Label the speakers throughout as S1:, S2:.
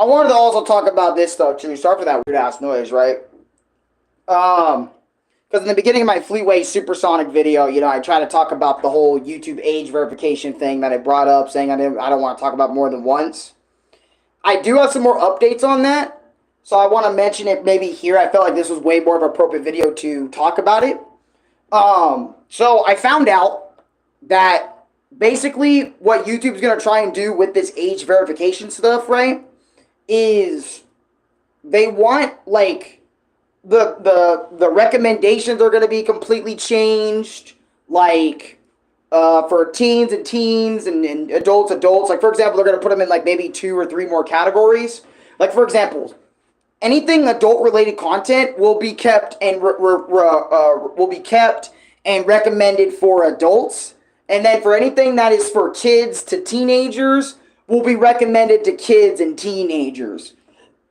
S1: I wanted to also talk about this stuff too. Sorry for that weird ass noise, right? Because in the beginning of my Fleetway Supersonic video, I try to talk about the whole YouTube age verification thing that I brought up, saying I don't want to talk about more than once. I do have some more updates on that, so I want to mention it maybe here. I felt like this was way more of an appropriate video to talk about it. So I found out that basically what YouTube's going to try and do with this age verification stuff, right, is they want, like, the recommendations are going to be completely changed, like, for teens and adults. Like, for example, they're going to put them in, like, maybe 2 or 3 more categories. Like, for example, anything adult-related content will be kept and recommended for adults. And then for anything that is for kids to teenagers, will be recommended to kids and teenagers.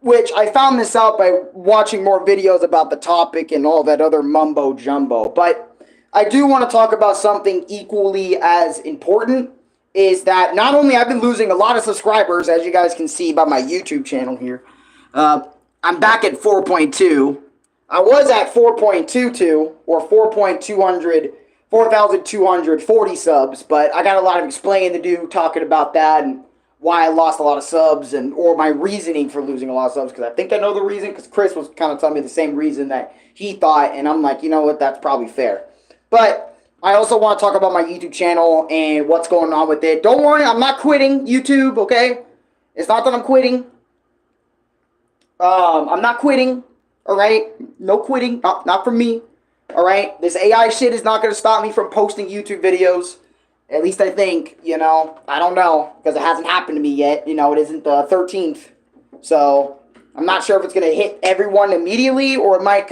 S1: Which I found this out by watching more videos about the topic and all that other mumbo jumbo. But I do want to talk about something equally as important, is that not only I've been losing a lot of subscribers, as you guys can see by my YouTube channel here. I'm back at 4.2. I was at 4.22 or 4,240 subs, but I got a lot of explaining to do talking about that and why I lost a lot of subs or my reasoning for losing a lot of subs, because I think I know the reason, because Chris was kind of telling me the same reason that he thought, and I'm like, you know what, that's probably fair. But I also want to talk about my YouTube channel and what's going on with it. Don't worry, I'm not quitting YouTube, okay? It's not that I'm quitting. I'm not quitting, all right? No quitting, not from me, all right? This AI shit is not going to stop me from posting YouTube videos. At least I think, I don't know, because it hasn't happened to me yet. It isn't the 13th. So, I'm not sure if it's going to hit everyone immediately, or it might,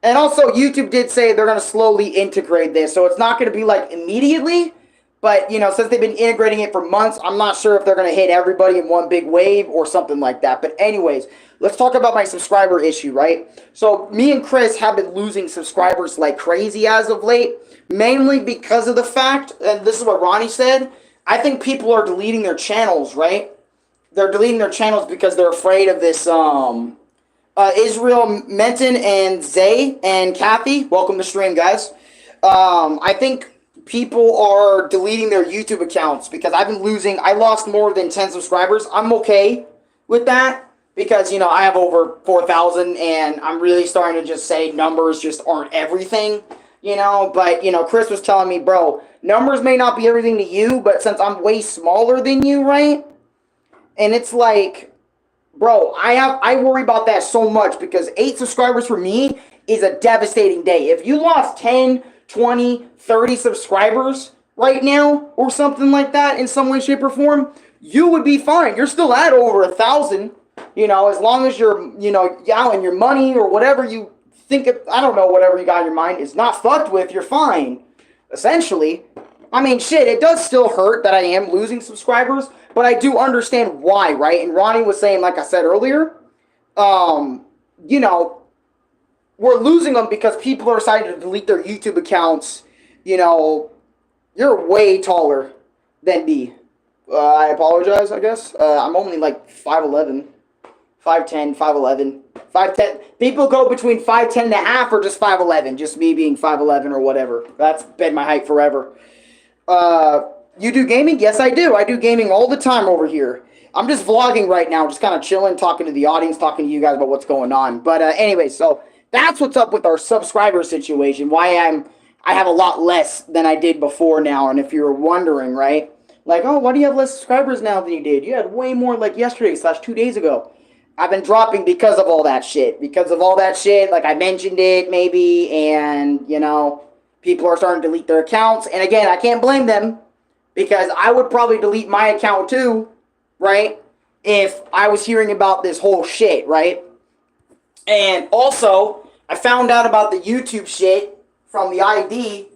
S1: and also, YouTube did say they're going to slowly integrate this, so it's not going to be, like, immediately, but, since they've been integrating it for months, I'm not sure if they're going to hit everybody in one big wave or something like that. But anyways, let's talk about my subscriber issue, right? So, me and Chris have been losing subscribers like crazy as of late. Mainly because of the fact, and this is what Ronnie said, I think people are deleting their channels, right? They're deleting their channels because they're afraid of this, Israel Menton and Zay and Kathy. Welcome to stream, guys. I think people are deleting their YouTube accounts because I lost more than 10 subscribers. I'm okay with that because, I have over 4,000 and I'm really starting to just say numbers just aren't everything. But, Chris was telling me, bro, numbers may not be everything to you, but since I'm way smaller than you, right? And it's like, bro, I worry about that so much because 8 subscribers for me is a devastating day. If you lost 10, 20, 30 subscribers right now or something like that in some way, shape, or form, you would be fine. You're still at over 1,000, as long as you're, and your money or whatever you I don't know, whatever you got in your mind is not fucked with, you're fine, essentially. I mean, shit, it does still hurt that I am losing subscribers, but I do understand why, right? And Ronnie was saying, like I said earlier, we're losing them because people are deciding to delete their YouTube accounts. You're way taller than me. I apologize, I guess. I'm only like 5'11", 5'10", 5'11". 5'10". People go between 5'10 and a half or just 5'11". Just me being 5'11 or whatever. That's been my height forever. You do gaming? Yes, I do. I do gaming all the time over here. I'm just vlogging right now, just kind of chilling, talking to the audience, talking to you guys about what's going on. But anyway, so that's what's up with our subscriber situation. Why I have a lot less than I did before now. And if you're wondering, right? Like, oh, why do you have less subscribers now than you did? You had way more like yesterday/2 days ago. I've been dropping because of all that shit. Because of all that shit, like I mentioned it, maybe, and, people are starting to delete their accounts. And again, I can't blame them, because I would probably delete my account too, right, if I was hearing about this whole shit, right? And also, I found out about the YouTube shit from the ID,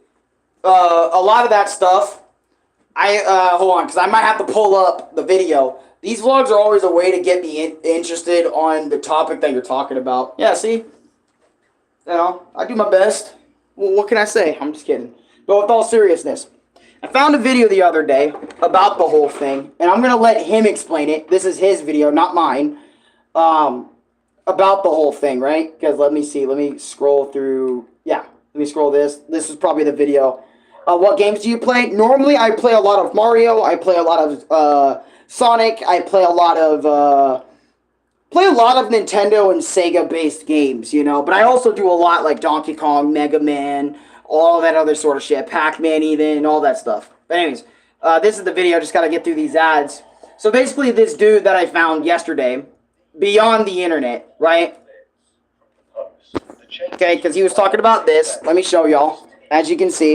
S1: a lot of that stuff. Hold on, because I might have to pull up the video. These vlogs are always a way to get me interested on the topic that you're talking about. Yeah, see? I do my best. Well, what can I say? I'm just kidding. But with all seriousness, I found a video the other day about the whole thing, and I'm going to let him explain it. This is his video, not mine. um, about the whole thing, right? Because let me see. Let me scroll through. Yeah, let me scroll this. This is probably the video. What games do you play? Normally, I play a lot of Mario. I play a lot of Sonic. I play a lot of Nintendo and Sega based games, you know. But I also do a lot like Donkey Kong, Mega Man, all that other sort of shit, Pac Man, even all that stuff. But anyways, this is the video. Just gotta get through these ads. So basically, this dude that I found yesterday, beyond the internet, right? Okay, because he was talking about this. Let me show y'all. As you can see.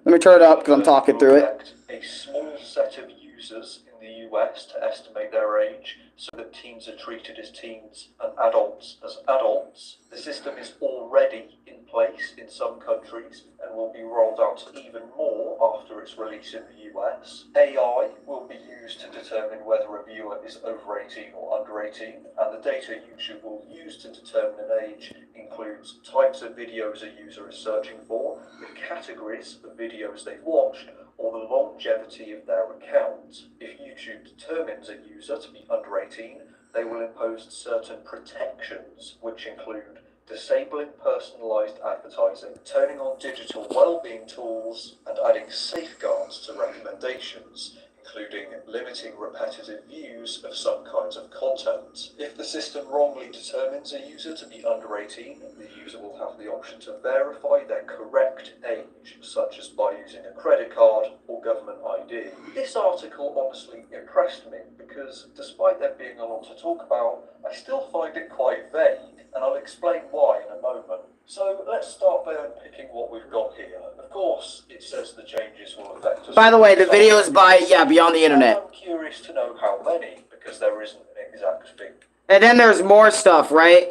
S1: Let me turn it up because I'm talking through it.
S2: A small set of users in the US to estimate their age so that teens are treated as teens and adults as adults. The system is already in place in some countries and will be rolled out even more after its release in the US. AI will be used to determine whether a viewer is over 18 or under 18, and the data YouTube will use to determine an age includes types of videos a user is searching for, the categories of videos they've watched, or the longevity of their account. If YouTube determines a user to be under 18, they will impose certain protections, which include disabling personalised advertising, turning on digital well-being tools, and adding safeguards to recommendations, including limiting repetitive views of some kinds of content. If the system wrongly determines a user to be under 18, the user will have the option to verify their correct age, such as by using a credit card or government ID. This article honestly impressed me because, despite there being a lot to talk about, I still find it quite vague, and I'll explain why in a moment. So let's start by unpicking what we've got here. Of course, it says the changes will affect us.
S1: By the way, the video is by, Beyond the Internet.
S2: I'm curious to know how many, because there isn't an exact figure.
S1: And then there's more stuff, right?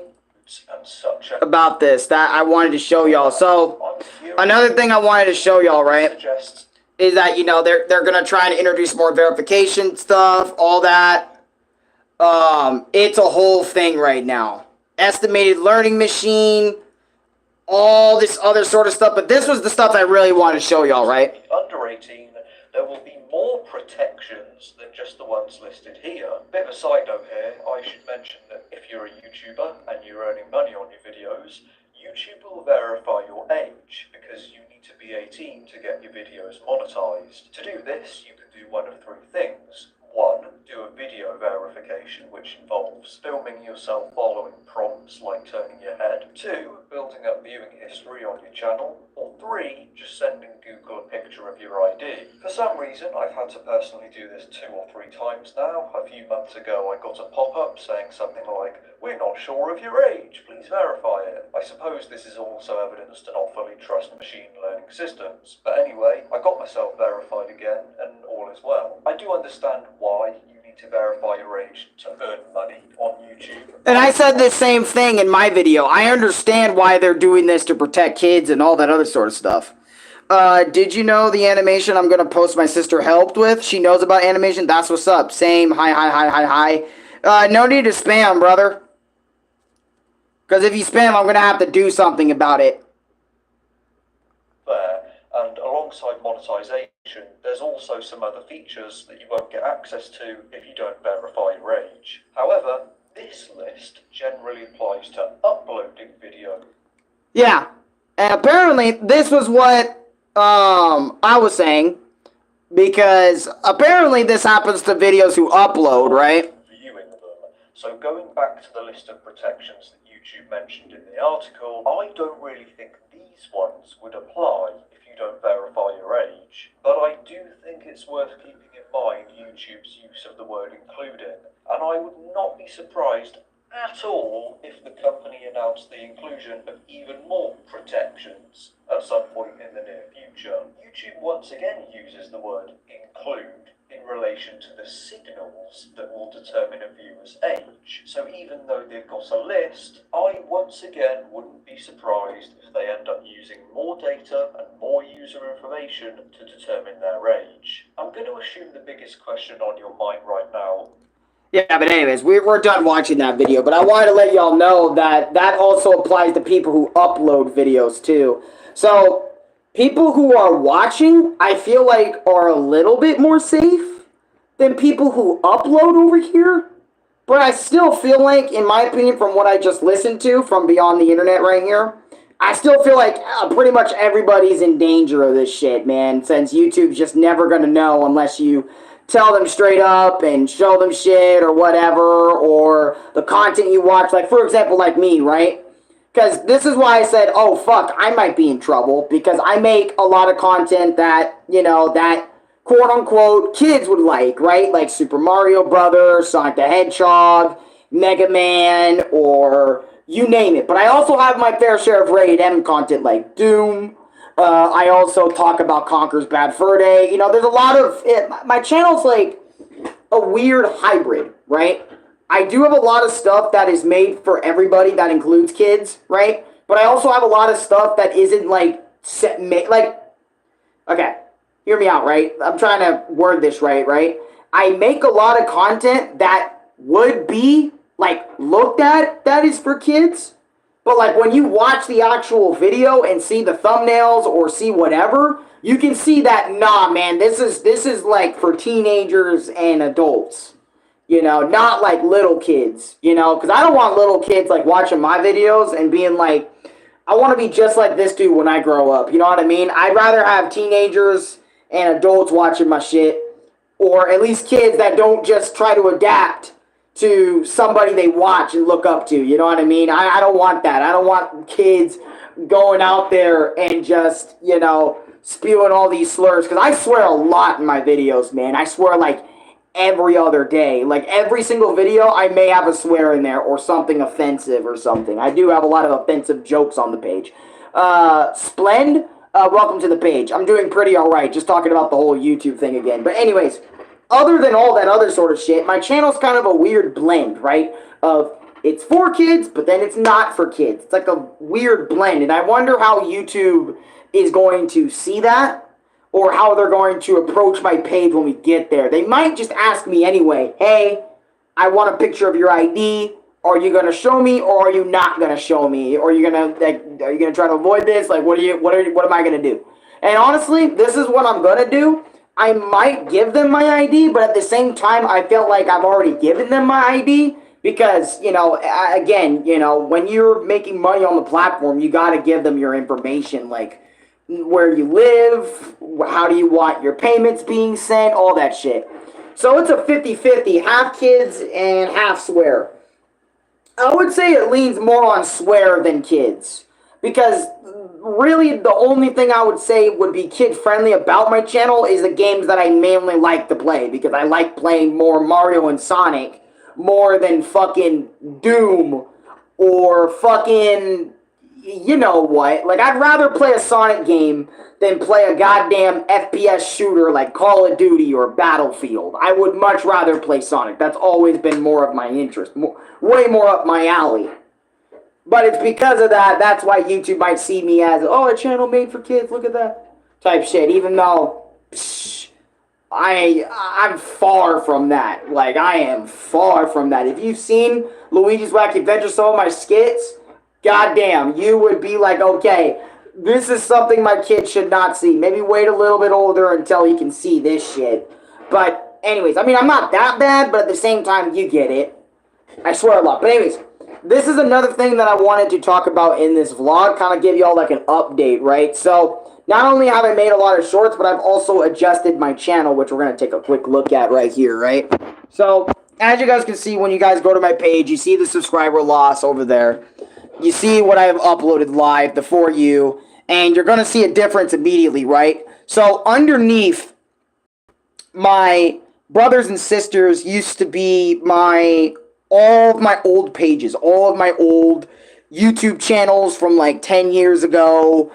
S2: And such
S1: about this that I wanted to show y'all. So, another thing I wanted to show y'all, right, is that, you know, they're going to try and introduce more verification stuff, all that. It's a whole thing right now. Estimated learning machine, all this other sort of stuff, but this was the stuff I really wanted to show y'all, right?
S2: Under 18, there will be more protections than just the ones listed here. Bit of a side note here, I should mention that if you're a YouTuber and you're earning money on your videos, YouTube will verify your age because you need to be 18 to get your videos monetized. To do this, you can do one of three things. 1. Do a video verification, which involves filming yourself following prompts like turning your head. 2. Building up viewing history on your channel. Or 3. Just sending Google a picture of your ID. For some reason, I've had to personally do this 2 or 3 times now. A few months ago, I got a pop-up saying something like, "We're not sure of your age, please verify it." I suppose this is also evidence to not fully trust machine learning systems. But anyway, I got myself verified again, and all is well. I do understand why you need to verify your age to earn money on YouTube.
S1: And I said the same thing in my video. I understand why they're doing this to protect kids and all that other sort of stuff. Did you know the animation I'm going to post my sister helped with? She knows about animation. That's what's up. Same. Hi. No need to spam, brother. Because if you spam, I'm going to have to do something about it.
S2: There, and alongside monetization, there's also some other features that you won't get access to if you don't verify your age. However, this list generally applies to uploading video.
S1: Yeah, and apparently this was what I was saying, because apparently this happens to videos who upload, right?
S2: Viewing them. So going back to the list of protections that YouTube mentioned in the article, I don't really think these ones would apply if you don't verify your age. But I do think it's worth keeping in mind YouTube's use of the word including, and I would not be surprised at all if the company announced the inclusion of even more protections at some point in the near future. YouTube once again uses the word include in relation to the signals that will determine a viewer's age. So even though they've got a list, I once again wouldn't be surprised if they end up using more data and more user information to determine their age. I'm going to assume the biggest question on your mind right now.
S1: Yeah, but anyways, we're done watching that video, but I wanted to let y'all know that that also applies to people who upload videos too. So, people who are watching, I feel like, are a little bit more safe, than people who upload over here. But I still feel like, in my opinion, from what I just listened to from beyond the internet right here, I still feel like pretty much everybody's in danger of this shit, man, since YouTube's just never going to know unless you tell them straight up and show them shit or whatever, or the content you watch, like, for example, like me, right? Because this is why I said, oh, fuck, I might be in trouble, because I make a lot of content that, you know, that quote-unquote kids would like, right? Like Super Mario Brothers, Sonic the Hedgehog, Mega Man, or you name it. But I also have my fair share of rated M content like Doom. I also talk about Conker's Bad Fur Day. You know, there's a lot of... my channel's like a weird hybrid, right? I do have a lot of stuff that is made for everybody that includes kids, right? But I also have a lot of stuff that isn't like okay, hear me out, right? I'm trying to word this right? I make a lot of content that would be like looked at that is for kids, but like when you watch the actual video and see the thumbnails or see whatever, you can see that, nah, man, this is like for teenagers and adults. You know, not like little kids, you know, because I don't want little kids like watching my videos and being like, I want to be just like this dude when I grow up. You know what I mean? I'd rather have teenagers and adults watching my shit, or at least kids that don't just try to adapt to somebody they watch and look up to. You know what I mean? I don't want that. I don't want kids going out there and just, you know, spewing all these slurs. Because I swear a lot in my videos, man. I swear like every other day. Like every single video, I may have a swear in there or something offensive or something. I do have a lot of offensive jokes on the page. Splend, welcome to the page. I'm doing pretty alright, just talking about the whole YouTube thing again. But anyways, other than all that other sort of shit, my channel's kind of a weird blend, right? Of it's for kids, but then it's not for kids. It's like a weird blend, and I wonder how YouTube is going to see that, or how they're going to approach my page when we get there. They might just ask me anyway, hey, I want a picture of your ID. Are you gonna show me, or are you not gonna show me? Or are you gonna try to avoid this? Like, what am I gonna do? And honestly, this is what I'm gonna do. I might give them my ID, but at the same time, I feel like I've already given them my ID because, you know, again, you know, when you're making money on the platform, you gotta give them your information, like where you live, how do you want your payments being sent, all that shit. So it's a 50-50, half kids and half swear. I would say it leans more on swear than kids, because really the only thing I would say would be kid-friendly about my channel is the games that I mainly like to play, because I like playing more Mario and Sonic more than fucking Doom or fucking... you know what, like I'd rather play a Sonic game than play a goddamn FPS shooter like Call of Duty or Battlefield. I would much rather play Sonic. That's always been more of my interest, way more up my alley. But it's because of that, that's why YouTube might see me as, oh, a channel made for kids, look at that, type shit, even though, I'm far from that. Like, I am far from that. If you've seen Luigi's Wacky Adventure, some of my skits, goddamn, you would be like, okay, this is something my kid should not see. Maybe wait a little bit older until he can see this shit. But anyways, I mean, I'm not that bad, but at the same time, you get it. I swear a lot. But anyways, this is another thing that I wanted to talk about in this vlog, kind of give y'all like an update, right? So, not only have I made a lot of shorts, but I've also adjusted my channel, which we're going to take a quick look at right here, right? So, as you guys can see, when you guys go to my page, you see the subscriber loss over there. You see what I have uploaded live, the For You, and you're going to see a difference immediately, right? So, underneath my brothers and sisters used to be all of my old pages, all of my old YouTube channels from like 10 years ago,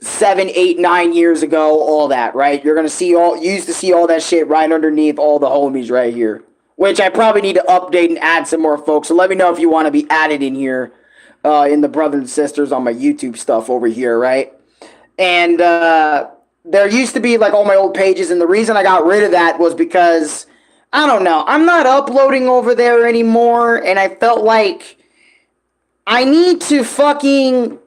S1: 7, 8, 9 years ago, all that, right? You're going to see you used to see all that shit right underneath all the homies right here, which I probably need to update and add some more folks. So let me know if you want to be added in here, in the brothers and sisters on my YouTube stuff over here, right? And there used to be like all my old pages, and the reason I got rid of that was because, I don't know, I'm not uploading over there anymore, and I felt like I need to fucking,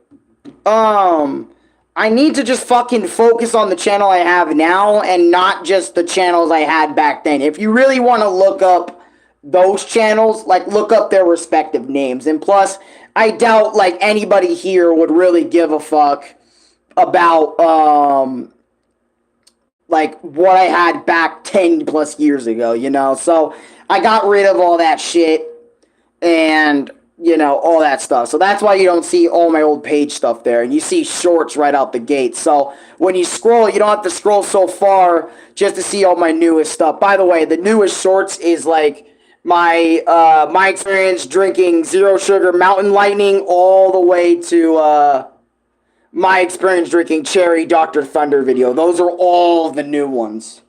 S1: I need to just fucking focus on the channel I have now and not just the channels I had back then. If you really want to look up those channels, like, look up their respective names. And plus, I doubt, like, anybody here would really give a fuck about, like, what I had back 10 plus years ago, you know? So, I got rid of all that shit and, you know, all that stuff. So that's why you don't see all my old page stuff there. And you see shorts right out the gate. So when you scroll, you don't have to scroll so far just to see all my newest stuff. By the way, the newest shorts is like my experience drinking Zero Sugar Mountain Lightning all the way to my experience drinking Cherry Dr. Thunder video. Those are all the new ones.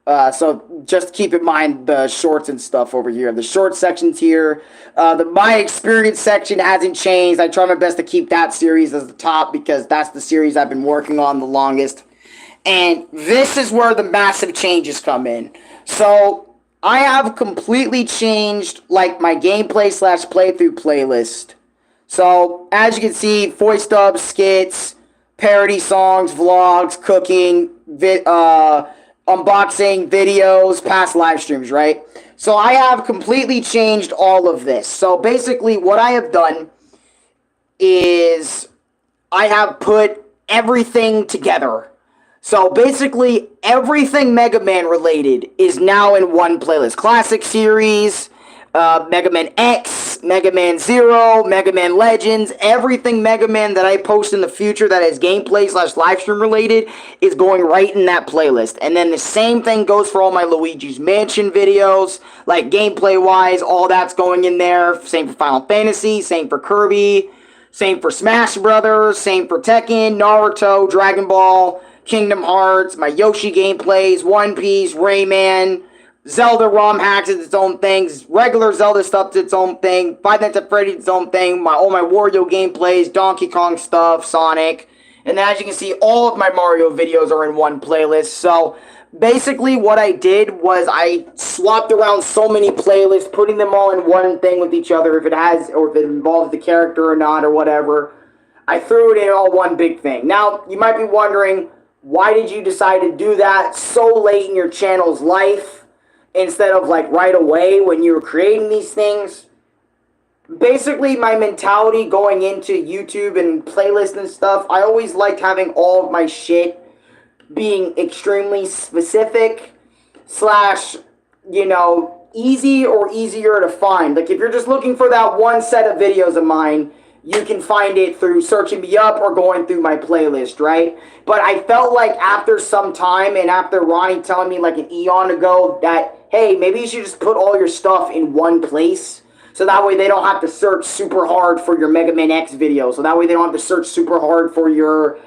S1: So just keep in mind the shorts and stuff over here. The short section's here. The My Experience section hasn't changed. I try my best to keep that series as the top because that's the series I've been working on the longest. And this is where the massive changes come in. So I have completely changed like my gameplay / playthrough playlist. So as you can see, voice dubs, skits, parody songs, vlogs, cooking, unboxing, videos, past live streams, right? So I have completely changed all of this. So basically what I have done is I have put everything together. So basically everything Mega Man related is now in one playlist. Classic series, Mega Man X, Mega Man Zero, Mega Man Legends, everything Mega Man that I post in the future that is gameplay / livestream related is going right in that playlist. And then the same thing goes for all my Luigi's Mansion videos, like gameplay wise, all that's going in there. Same for Final Fantasy, same for Kirby, same for Smash Brothers, same for Tekken, Naruto, Dragon Ball, Kingdom Hearts, my Yoshi gameplays, One Piece, Rayman, Zelda ROM hacks is its own thing. Regular Zelda stuff is its own thing. Five Nights at Freddy's its own thing. All my Wario gameplays, Donkey Kong stuff, Sonic. And as you can see, all of my Mario videos are in one playlist. So basically what I did was I swapped around so many playlists, putting them all in one thing with each other, if it has, or if it involves the character or not, or whatever. I threw it in all one big thing. Now, you might be wondering, why did you decide to do that so late in your channel's life? Instead of like right away when you were creating these things? Basically, my mentality going into YouTube and playlists and stuff, I always liked having all of my shit being extremely specific / you know, easy or easier to find. Like if you're just looking for that one set of videos of mine, you can find it through searching me up or going through my playlist, right? But I felt like after some time and after Ronnie telling me like an eon ago that, hey, maybe you should just put all your stuff in one place. So that way they don't have to search super hard for your Mega Man X video. So that way they don't have to search super hard for your,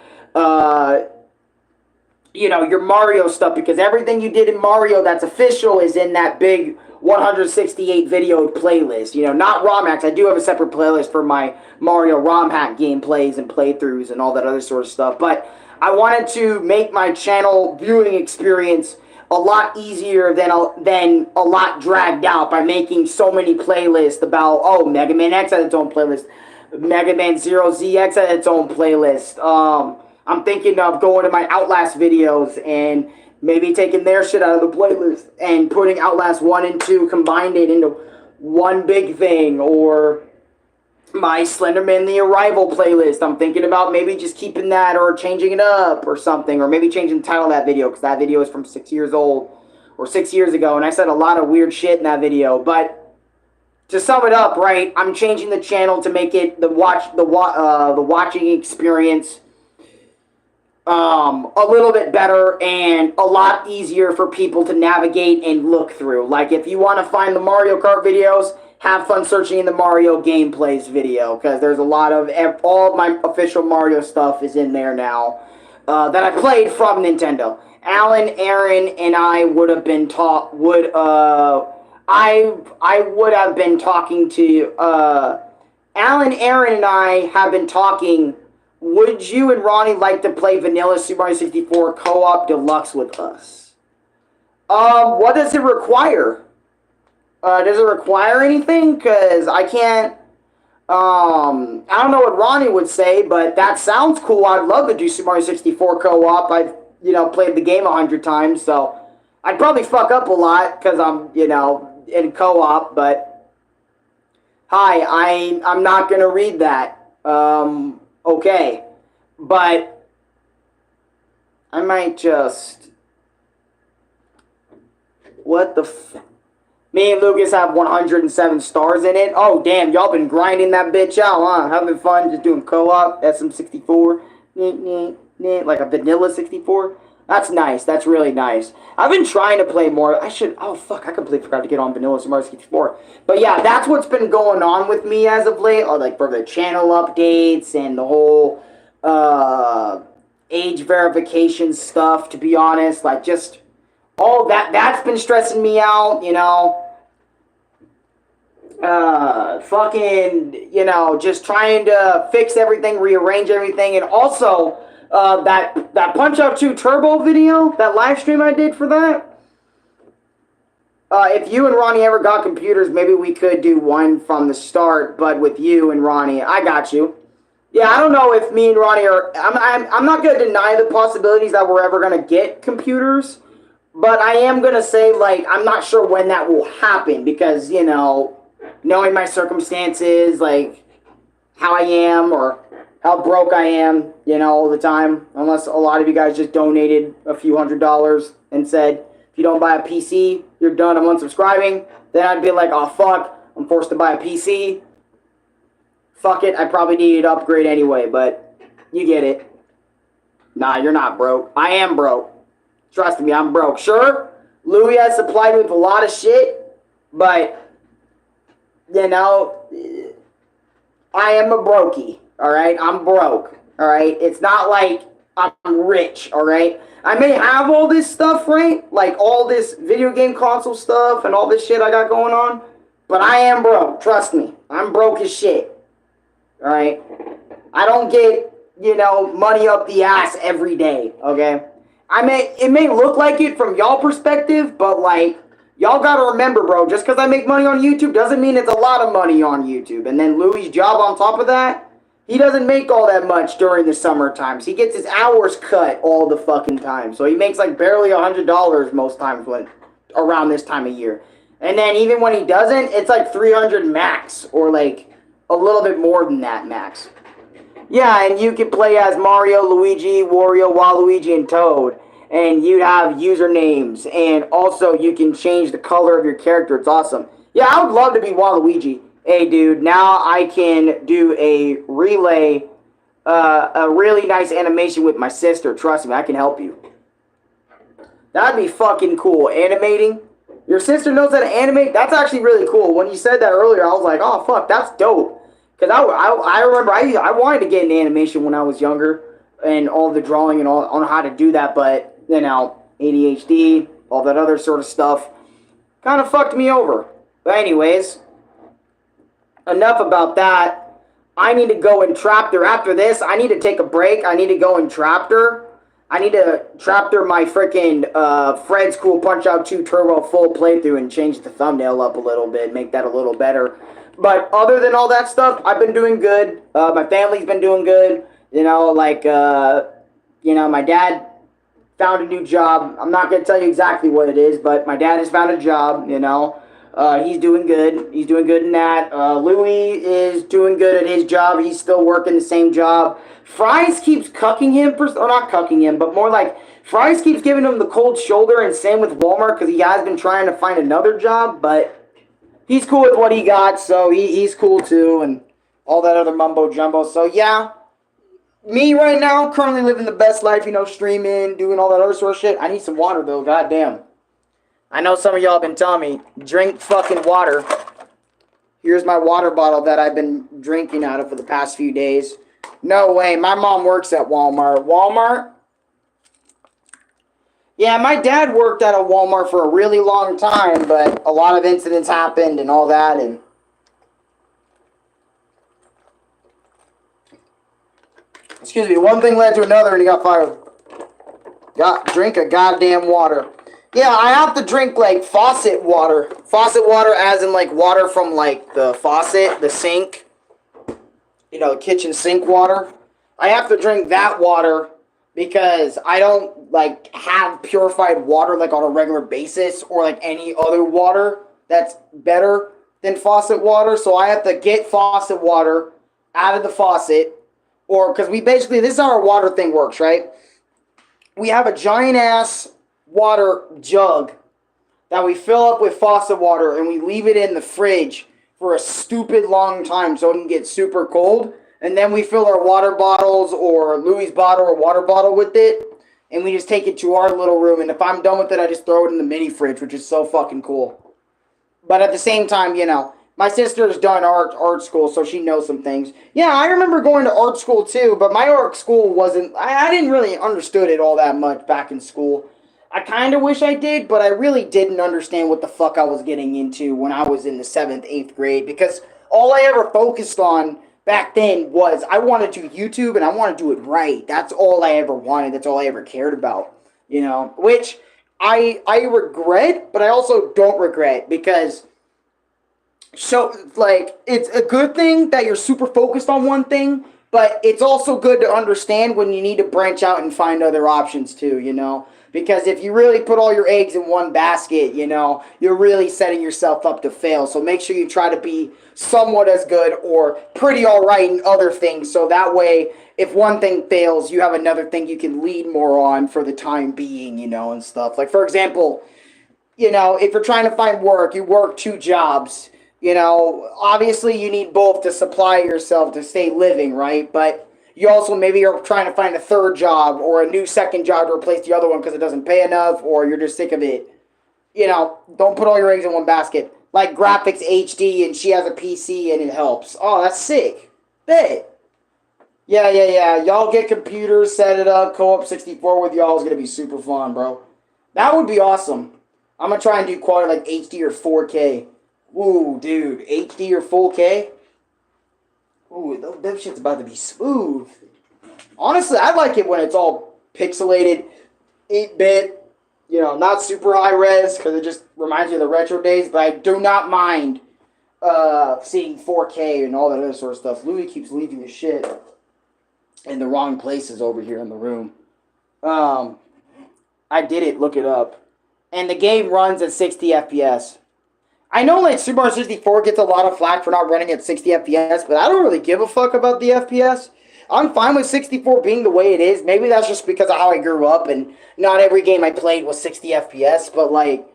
S1: you know, your Mario stuff. Because everything you did in Mario that's official is in that big 168 video playlist. You know, not ROM hacks. I do have a separate playlist for my Mario ROM hack gameplays and playthroughs and all that other sort of stuff. But I wanted to make my channel viewing experience a lot easier than a lot dragged out by making so many playlists about, oh, Mega Man X had its own playlist, Mega Man Zero ZX had its own playlist. I'm thinking of going to my Outlast videos and maybe taking their shit out of the playlist and putting Outlast 1 and 2, combined it into one big thing. Or my Slenderman The Arrival playlist, I'm thinking about maybe just keeping that or changing it up or something. Or maybe changing the title of that video, because that video is from 6 years old or 6 years ago. And I said a lot of weird shit in that video. But to sum it up, right, I'm changing the channel to make it the watching experience a little bit better and a lot easier for people to navigate and look through. Like if you want to find the Mario Kart videos, have fun searching in the Mario gameplays video, because there's a lot of, all of my official Mario stuff is in there now that I played from Nintendo. Alan, Aaron, and I would have been I would have been talking to Alan, Aaron, and I have been talking. Would you and Ronnie like to play Vanilla Super Mario 64 Co-op Deluxe with us? What does it require? Does it require anything? Because I can't I don't know what Ronnie would say, but that sounds cool. I'd love to do Super Mario 64 co-op. I've, played the game 100 times, so I'd probably fuck up a lot because I'm, in co-op, but hi, I'm not going to read that. Okay. But I might just... What the Me and Lucas have 107 stars in it. Oh, damn, y'all been grinding that bitch out, huh? Having fun, just doing co-op, SM64, like a vanilla 64. That's nice. That's really nice. I've been trying to play more. Oh, fuck, I completely forgot to get on vanilla Super Mario 64. But yeah, that's what's been going on with me as of late. Or like for the channel updates and the whole age verification stuff, to be honest. Like, just all that's been stressing me out, just trying to fix everything, rearrange everything, and also that Punch-Out 2 Turbo video, that live stream I did for that. If you and Ronnie ever got computers, maybe we could do one from the start, but with you and Ronnie, I got you. Yeah, I don't know if me and Ronnie are... I'm not going to deny the possibilities that we're ever going to get computers, but I am going to say, like, I'm not sure when that will happen because, knowing my circumstances, like, how I am or how broke I am, all the time, unless a lot of you guys just donated a few $100s and said, if you don't buy a PC, you're done, I'm unsubscribing, then I'd be like, oh, fuck, I'm forced to buy a PC. Fuck it, I probably needed to upgrade anyway, but you get it. Nah, you're not broke. I am broke. Trust me, I'm broke. Sure, Louis has supplied me with a lot of shit, but, I am a brokey, alright? I'm broke, alright? It's not like I'm rich, alright? I may have all this stuff, right? Like all this video game console stuff and all this shit I got going on, but I am broke. Trust me, I'm broke as shit. Alright? I don't get, money up the ass every day, okay? It may look like it from y'all perspective, but like, y'all gotta remember, bro, just because I make money on YouTube doesn't mean it's a lot of money on YouTube. And then Louis' job on top of that, he doesn't make all that much during the summer times. He gets his hours cut all the fucking time. So he makes like barely $100 most times around this time of year. And then even when he doesn't, it's like 300 max or like a little bit more than that max. Yeah, and you can play as Mario, Luigi, Wario, Waluigi, and Toad. And you'd have usernames. And also, you can change the color of your character. It's awesome. Yeah, I would love to be Waluigi. Hey, dude, now I can do a relay, a really nice animation with my sister. Trust me, I can help you. That'd be fucking cool. Animating. Your sister knows how to animate? That's actually really cool. When you said that earlier, I was like, oh, fuck, that's dope. Because I remember I wanted to get into animation when I was younger. And all the drawing and all on how to do that. But, ADHD, all that other sort of stuff, kind of fucked me over. But anyways, enough about that. I need to go and Traptor. After this, I need to take a break. I need to go and Traptor. I need to Traptor my freaking Fred's Cool Punch-Out 2 Turbo full playthrough and change the thumbnail up a little bit, make that a little better. But other than all that stuff, I've been doing good. My family's been doing good. My dad found a new job. I'm not going to tell you exactly what it is, but my dad has found a job, He's doing good. He's doing good in that. Louis is doing good at his job. He's still working the same job. Fries keeps cucking him, or not cucking him, but more like Fries keeps giving him the cold shoulder, and same with Walmart because he has been trying to find another job, but he's cool with what he got, so he's cool too, and all that other mumbo jumbo. So yeah, me right now, currently living the best life, streaming, doing all that other sort of shit. I need some water though, goddamn. I know some of y'all have been telling me, drink fucking water. Here's my water bottle that I've been drinking out of for the past few days. No way, my mom works at Walmart. Walmart? Yeah, my dad worked at a Walmart for a really long time, but a lot of incidents happened and all that, and... Excuse me, one thing led to another and he got fired. Drink a goddamn water. Yeah, I have to drink, like, faucet water. Faucet water as in, like, water from, like, the faucet, the sink. the kitchen sink water. I have to drink that water because I don't like have purified water like on a regular basis or like any other water that's better than faucet water. So I have to get faucet water out of the faucet, or because this is how our water thing works, right? We have a giant ass water jug that we fill up with faucet water and we leave it in the fridge for a stupid long time so it can get super cold. And then we fill our water bottles or Louis bottle or water bottle with it. And we just take it to our little room. And if I'm done with it, I just throw it in the mini fridge, which is so fucking cool. But at the same time, my sister's done art school, so she knows some things. Yeah, I remember going to art school too, but my art school wasn't... I didn't really understood it all that much back in school. I kind of wish I did, but I really didn't understand what the fuck I was getting into when I was in the 7th, 8th grade, because all I ever focused on back then was I wanted to YouTube and I want to do it right. That's all I ever wanted. That's all I ever cared about, which I regret, but I also don't regret, because it's a good thing that you're super focused on one thing, but it's also good to understand when you need to branch out and find other options too, because if you really put all your eggs in one basket, you're really setting yourself up to fail. So make sure you try to be somewhat as good or pretty all right in other things. So that way, if one thing fails, you have another thing you can lead more on for the time being, and stuff. Like, for example, if you're trying to find work, you work 2 jobs. Obviously you need both to supply yourself to stay living, right? But you also maybe are trying to find a 3rd job or a new 2nd job to replace the other one because it doesn't pay enough, or you're just sick of it. Don't put all your eggs in one basket. Like Graphics HD, and she has a PC and it helps. Oh, that's sick. Bet. Yeah. Y'all get computers, set it up, Co-op 64 with y'all is going to be super fun, bro. That would be awesome. I'm going to try and do quality like HD or 4K. Ooh, dude. HD or 4K? Ooh, that shit's about to be smooth. Honestly, I like it when it's all pixelated, 8-bit, not super high res, because it just reminds me of the retro days, but I do not mind seeing 4K and all that other sort of stuff. Louis keeps leaving his shit in the wrong places over here in the room. I did it, look it up. And the game runs at 60 FPS. I know like Super Mario 64 gets a lot of flack for not running at 60 FPS, but I don't really give a fuck about the FPS. I'm fine with 64 being the way it is. Maybe that's just because of how I grew up and not every game I played was 60 FPS, but like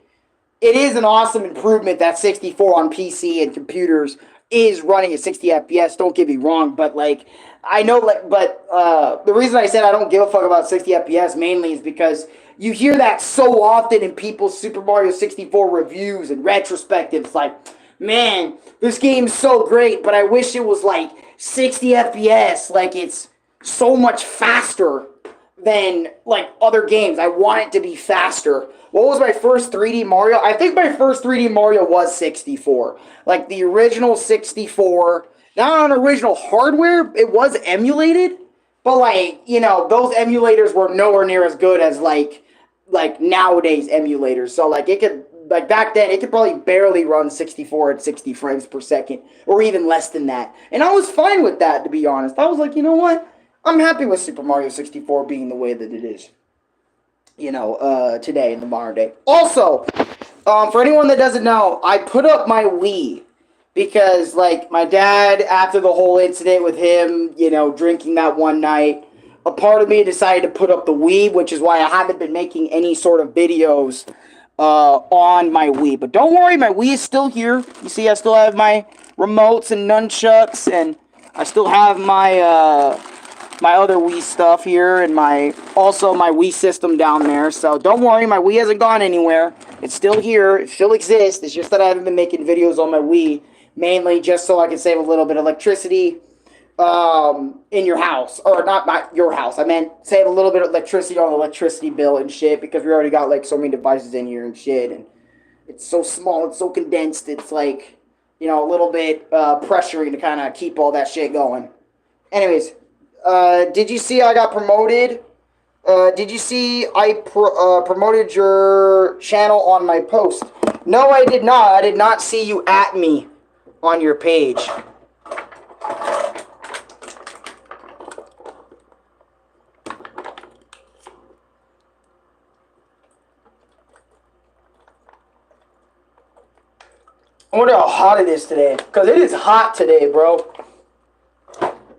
S1: it is an awesome improvement that 64 on PC and computers is running at 60 FPS. Don't get me wrong, but like I know the reason I said I don't give a fuck about 60 FPS mainly is because you hear that so often in people's Super Mario 64 reviews and retrospectives, like, man, this game's so great, but I wish it was like 60 FPS, like it's so much faster than like other games. I want it to be faster. What was my first 3D Mario? I think my first 3D Mario was 64. Like the original 64, not on original hardware, it was emulated, but like, those emulators were nowhere near as good as like nowadays emulators. So like it could, like back then, it could probably barely run 64 at 60 frames per second, or even less than that. And I was fine with that, to be honest. I was like, you know what? I'm happy with Super Mario 64 being the way that it is. Today in the modern day. Also, for anyone that doesn't know, I put up my Wii because, like, my dad, after the whole incident with him, drinking that one night, a part of me decided to put up the Wii, which is why I haven't been making any sort of videos on my Wii. But don't worry, my Wii is still here. You see, I still have my remotes and nunchucks, and I still have my my other Wii stuff here, and also my Wii system down there. So don't worry, my Wii hasn't gone anywhere. It's still here. It still exists. It's just that I haven't been making videos on my Wii, mainly just so I can save a little bit of electricity in your house, or not your house. I meant save a little bit of electricity on the electricity bill and shit, because we already got like so many devices in here and shit, and it's so small, it's so condensed, it's like, a little bit pressuring to kind of keep all that shit going. Anyways, did you see I got promoted? Did you see I promoted your channel on my post? No, I did not. I did not see you at me on your page. I wonder how hot it is today. Because it is hot today, bro.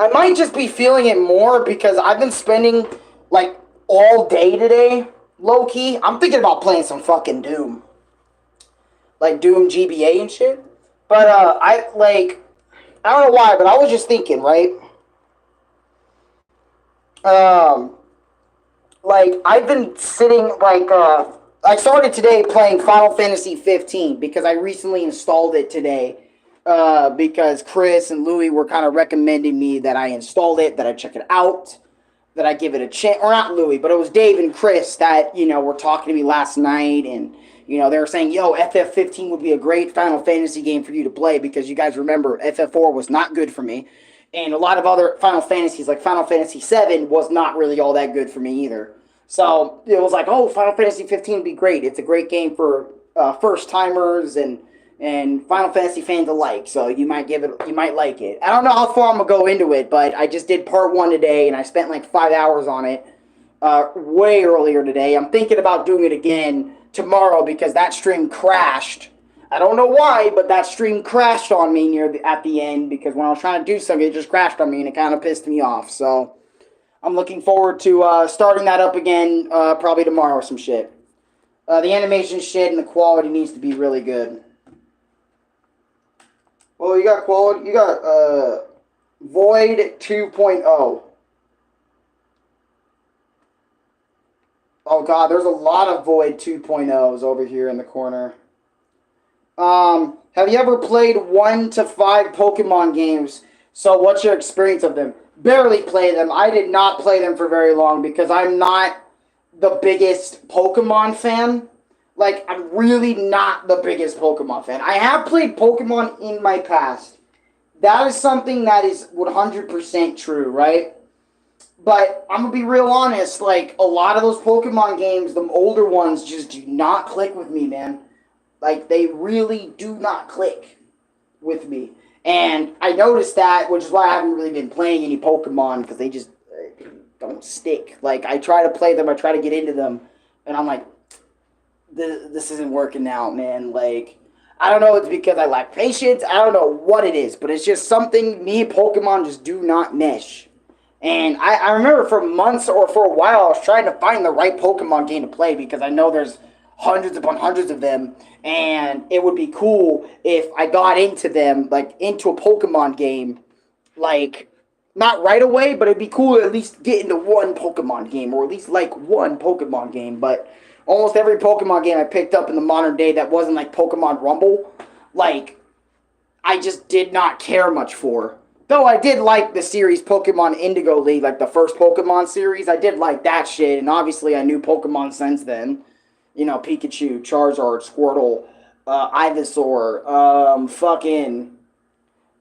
S1: I might just be feeling it more because I've been spending, like, all day today, low-key. I'm thinking about playing some fucking Doom. Like, Doom GBA and shit. But, I don't know why, but I was just thinking, right? I've been sitting, I started today playing Final Fantasy 15 because I recently installed it today. Because Chris and Louie were kind of recommending me that I install it, that I check it out, that I give it a chance. Or not Louie, but it was Dave and Chris that, were talking to me last night. And, they were saying, yo, FF15 would be a great Final Fantasy game for you to play because you guys remember FF4 was not good for me. And a lot of other Final Fantasies, like Final Fantasy 7, was not really all that good for me either. So it was like, oh, Final Fantasy 15 would be great. It's a great game for first-timers and Final Fantasy fans alike, so you might like it. I don't know how far I'm gonna go into it, but I just did part 1 today, and I spent like 5 hours on it way earlier today. I'm thinking about doing it again tomorrow because that stream crashed. I don't know why, but that stream crashed on me at the end because when I was trying to do something, it just crashed on me, and it kind of pissed me off. So I'm looking forward to starting that up again probably tomorrow or some shit. The animation shit and the quality needs to be really good. Well, you got quality. You got Void 2.0. Oh god, there's a lot of Void 2.0s over here in the corner. Have you ever played 1 to 5 Pokemon games? So what's your experience of them? Barely play them. I did not play them for very long because I'm not the biggest Pokemon fan. Like, I'm really not the biggest Pokemon fan. I have played Pokemon in my past. That is something that is 100% true, right? But I'm going to be real honest. Like, a lot of those Pokemon games, the older ones, just do not click with me, man. Like, they really do not click with me. And I noticed that, which is why I haven't really been playing any Pokemon, because they just don't stick. Like, I try to play them, I try to get into them, and I'm like, this isn't working out, man. Like, I don't know, it's because I lack patience. I don't know what it is, but it's just something me and Pokemon just do not mesh. And I remember for months or for a while, I was trying to find the right Pokemon game to play because I know there's hundreds upon hundreds of them. And it would be cool if I got into them, like, into a Pokemon game, like, not right away, but it'd be cool to at least get into one Pokemon game, or at least like one Pokemon game. But almost every Pokemon game I picked up in the modern day that wasn't like Pokemon Rumble, like, I just did not care much for. Though I did like the series Pokemon Indigo League, like the first Pokemon series. I did like that shit, and obviously I knew Pokemon since then. You know, Pikachu, Charizard, Squirtle, Ivysaur,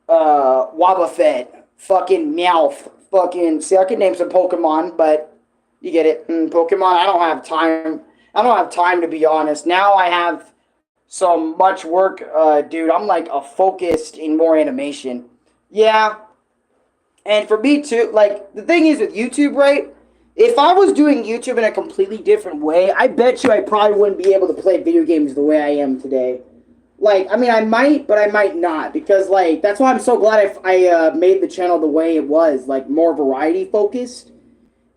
S1: Wobbuffet, fucking Meowth, fucking... See, I can name some Pokemon, but you get it. Pokemon, I don't have time to be honest. Now I have so much work, dude. I'm like focused in more animation. Yeah. And for me too, like, the thing is with YouTube, right? If I was doing YouTube in a completely different way, I bet you I probably wouldn't be able to play video games the way I am today. Like, I mean, I might, but I might not. Because, like, that's why I'm so glad I made the channel the way it was. Like, more variety focused.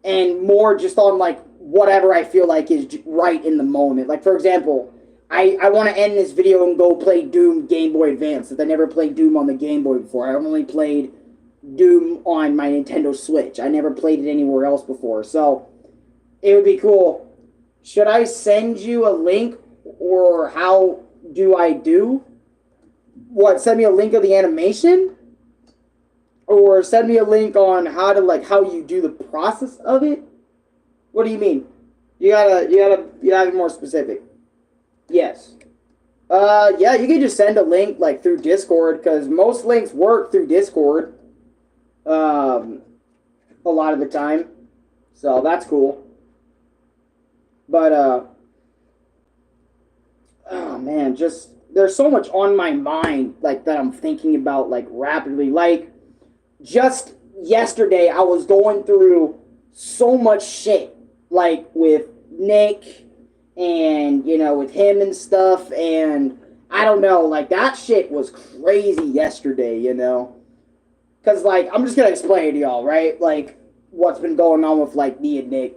S1: And more just on, like, whatever I feel like is right in the moment. Like, for example, I want to end this video and go play Doom Game Boy Advance. Since I never played Doom on the Game Boy before. I only played Doom on my Nintendo Switch. I never played it anywhere else before. So, it would be cool. Should I send you a link? Or how do I do? What, send me a link of the animation? Or send me a link on how to, like, how you do the process of it? What do you mean? You gotta be more specific. Yes. Yeah, you can just send a link, like, through Discord, because most links work through Discord. A lot of the time. So, that's cool. But, oh, man, just, there's so much on my mind, like, that I'm thinking about, like, rapidly. Like, just yesterday, I was going through so much shit, like, with Nick, and, you know, with him and stuff, and I don't know, like that shit was crazy yesterday, you know? Cause like I'm just gonna explain to y'all, right? Like what's been going on with like me and Nick.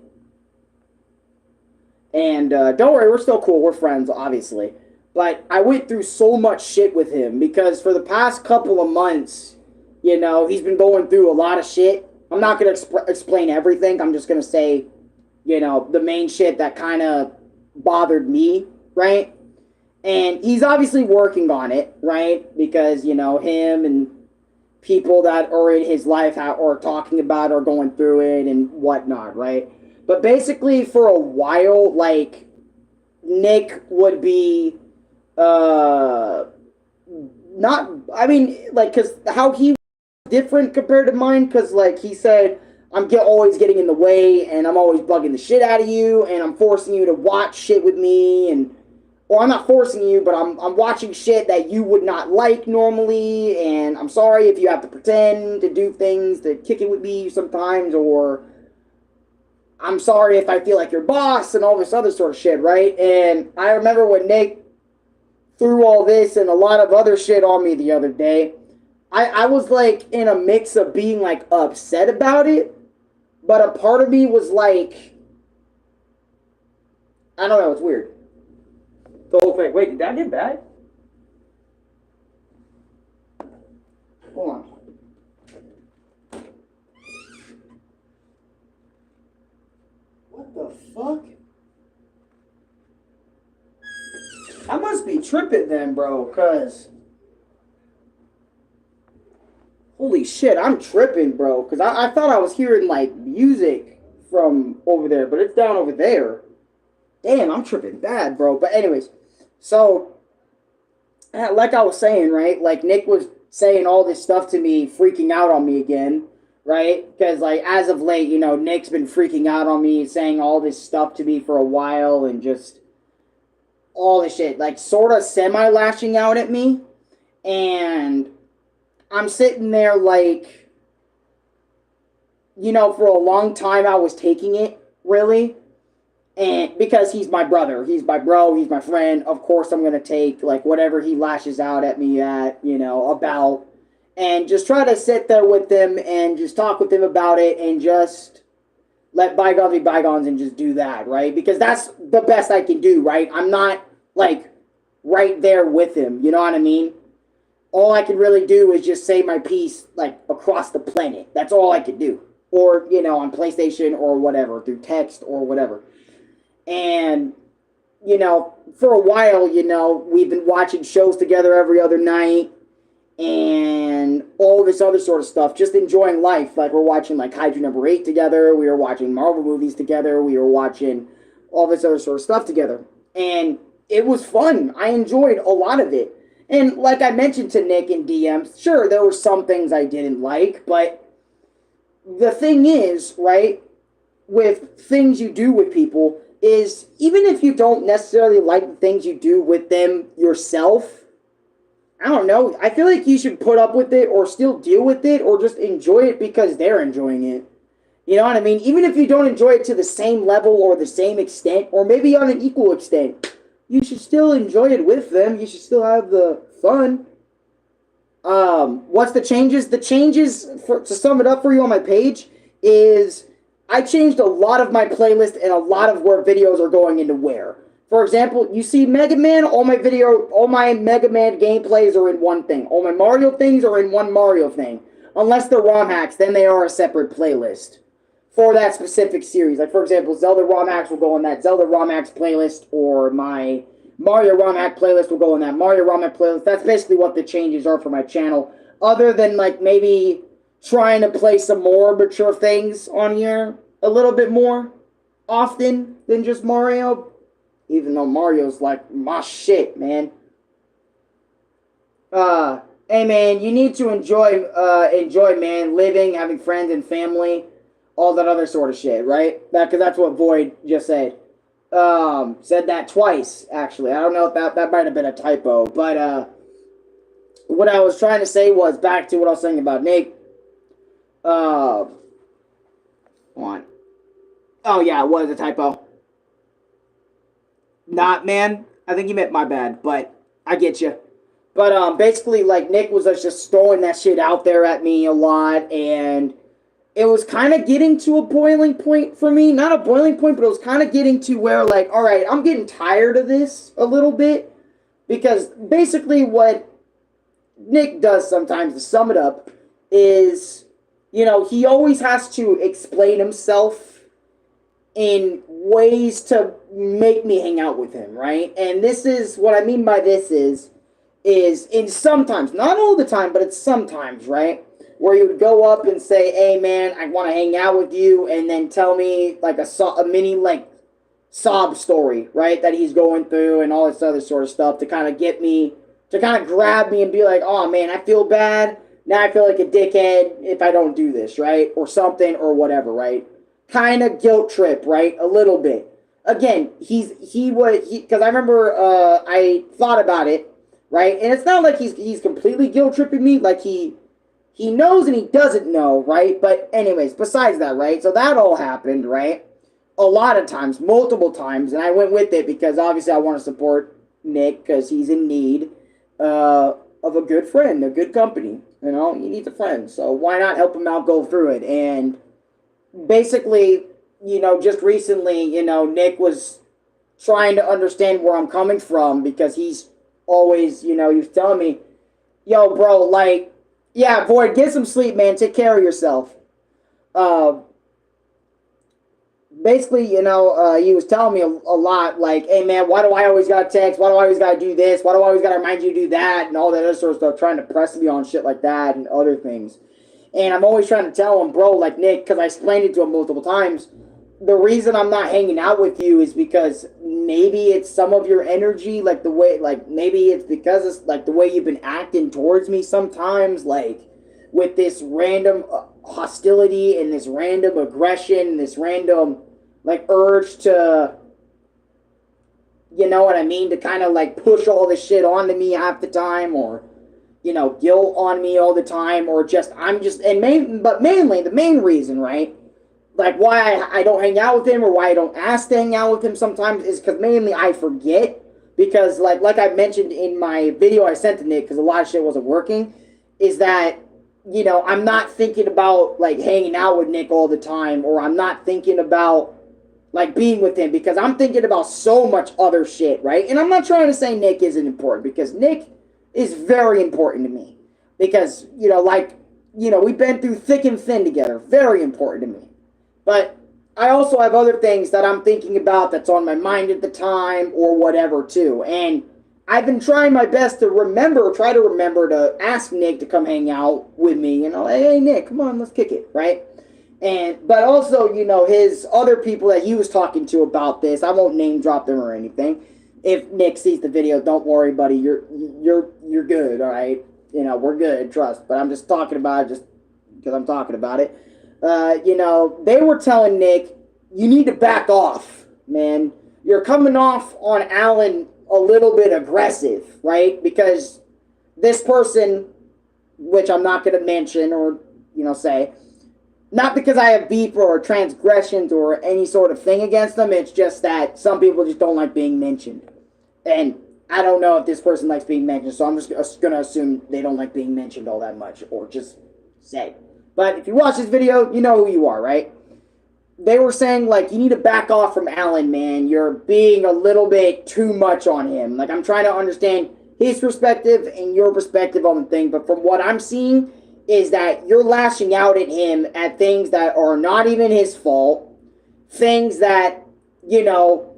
S1: And don't worry, we're still cool. We're friends, obviously. But I went through so much shit with him because for the past couple of months, you know, he's been going through a lot of shit. I'm not gonna explain everything. I'm just gonna say, you know, the main shit that kind of bothered me, right? And he's obviously working on it, right? Because, you know, him and people that are in his life are talking about or going through it and whatnot, right? But basically, for a while, like, Nick would be, uh, not, I mean, like, because how he was different compared to mine, because, like, he said, always getting in the way, and I'm always bugging the shit out of you, and I'm forcing you to watch shit with me, and or I'm not forcing you, but I'm watching shit that you would not like normally, and I'm sorry if you have to pretend to do things to kick it with me sometimes, or I'm sorry if I feel like your boss and all this other sort of shit, right? And I remember when Nick threw all this and a lot of other shit on me the other day, I was like in a mix of being like upset about it, but a part of me was like, I don't know, it's weird. The whole thing. Wait, did that get bad? Hold on. What the fuck? I must be tripping then, bro, cause holy shit, I'm tripping, bro, cause I thought I was hearing like music from over there, but it's down over there. Damn, I'm tripping bad, bro. But anyways, so like I was saying, right? Like Nick was saying all this stuff to me, freaking out on me again, right? Because like as of late, you know, Nick's been freaking out on me, saying all this stuff to me for a while, and just all this shit, like sort of semi lashing out at me, and I'm sitting there like, you know, for a long time I was taking it really. And because he's my brother, he's my bro, he's my friend, of course I'm gonna take like whatever he lashes out at me at, you know, about, and just try to sit there with them and just talk with them about it and just let bygones be bygones and just do that, right? Because that's the best I can do, right? I'm not like right there with him, you know what I mean? All I can really do is just say my piece like across the planet. That's all I could do. Or, you know, on PlayStation or whatever, through text or whatever. And, you know, for a while, you know, we've been watching shows together every other night and all this other sort of stuff, just enjoying life. Like, we're watching, like, Kaiju number 8 together. We were watching Marvel movies together. We were watching all this other sort of stuff together. And it was fun. I enjoyed a lot of it. And like I mentioned to Nick in DMs, sure, there were some things I didn't like, but the thing is, right, with things you do with people, is even if you don't necessarily like the things you do with them yourself, I don't know, I feel like you should put up with it or still deal with it or just enjoy it because they're enjoying it. You know what I mean? Even if you don't enjoy it to the same level or the same extent or maybe on an equal extent, you should still enjoy it with them. You should still have the fun. What's the changes? The changes, to sum it up for you on my page, is I changed a lot of my playlist and a lot of where videos are going into where. For example, you see Mega Man, all my Mega Man gameplays are in one thing. All my Mario things are in one Mario thing. Unless they're ROM hacks, then they are a separate playlist for that specific series. Like, for example, Zelda ROM hacks will go on that Zelda ROM hacks playlist, or my Mario ROM hack playlist will go on that Mario ROM hack playlist. That's basically what the changes are for my channel. Other than, like, maybe trying to play some more mature things on here a little bit more often than just Mario, even though Mario's like my shit, man. Hey man, you need to enjoy, man, living, having friends and family, all that other sort of shit, right? Because that's what Void just said. Said that twice, actually. I don't know if that might have been a typo, but what I was trying to say was back to what I was saying about Nick. On. Oh yeah, it was a typo. Not man. I think you meant my bad, but I get you. But basically, like Nick was just throwing that shit out there at me a lot, and it was kind of getting to a boiling point for me. Not a boiling point, but it was kind of getting to where, like, all right, I'm getting tired of this a little bit, because basically what Nick does sometimes, to sum it up, is, you know, he always has to explain himself in ways to make me hang out with him, right? And this is what I mean by this is in sometimes, not all the time, but it's sometimes, right? Where you would go up and say, "Hey, man, I want to hang out with you," and then tell me like a mini like sob story, right? That he's going through and all this other sort of stuff to kind of get me, to kind of grab me and be like, "Oh man, I feel bad. Now I feel like a dickhead if I don't do this," right? Or something or whatever, right? Kind of guilt trip, right? A little bit. Again, because I remember I thought about it, right? And it's not like he's completely guilt tripping me, like he knows and he doesn't know, right? But anyways, besides that, right? So that all happened, right? A lot of times, multiple times, and I went with it because obviously I want to support Nick because he's in need of a good friend, a good company. You know, he needs a friend, so why not help him out go through it? And basically, you know, just recently, you know, Nick was trying to understand where I'm coming from because he's always, you know, he's telling me, "Yo, bro, like, yeah, Void, get some sleep, man. Take care of yourself." Basically, you know, he was telling me a lot, like, "Hey, man, why do I always gotta text? Why do I always gotta do this? Why do I always gotta remind you to do that?" And all that other sort of stuff, trying to press me on shit like that and other things. And I'm always trying to tell him, "Bro, like, Nick," because I explained it to him multiple times, the reason I'm not hanging out with you is because maybe it's some of your energy, like the way, like maybe it's because it's like the way you've been acting towards me sometimes, like with this random hostility and this random aggression, this random like urge to, you know what I mean, to kind of like push all this shit onto me half the time, or you know, guilt on me all the time, or just but mainly the main reason, right? Like why I don't hang out with him or why I don't ask to hang out with him sometimes is because mainly I forget, because like I mentioned in my video I sent to Nick, because a lot of shit wasn't working, is that, you know, I'm not thinking about like hanging out with Nick all the time, or I'm not thinking about like being with him because I'm thinking about so much other shit, right? And I'm not trying to say Nick isn't important, because Nick is very important to me, because, you know, like, you know, we've been through thick and thin together, very important to me. But I also have other things that I'm thinking about that's on my mind at the time or whatever too. And I've been trying my best to try to remember to ask Nick to come hang out with me. You know, hey Nick, come on, let's kick it, right? But also, you know, his other people that he was talking to about this, I won't name drop them or anything. If Nick sees the video, don't worry, buddy, you're good, all right? You know, we're good, trust. But I'm just talking about it just because I'm talking about it. You know, they were telling Nick, you need to back off, man. You're coming off on Alan a little bit aggressive, right? Because this person, which I'm not going to mention or, you know, say, not because I have beef or transgressions or any sort of thing against them, it's just that some people just don't like being mentioned. And I don't know if this person likes being mentioned, so I'm just going to assume they don't like being mentioned all that much, or just say. But if you watch this video, you know who you are, right? They were saying, like, you need to back off from Alan, man. You're being a little bit too much on him. Like, I'm trying to understand his perspective and your perspective on the thing. But from what I'm seeing is that you're lashing out at him at things that are not even his fault. Things that, you know,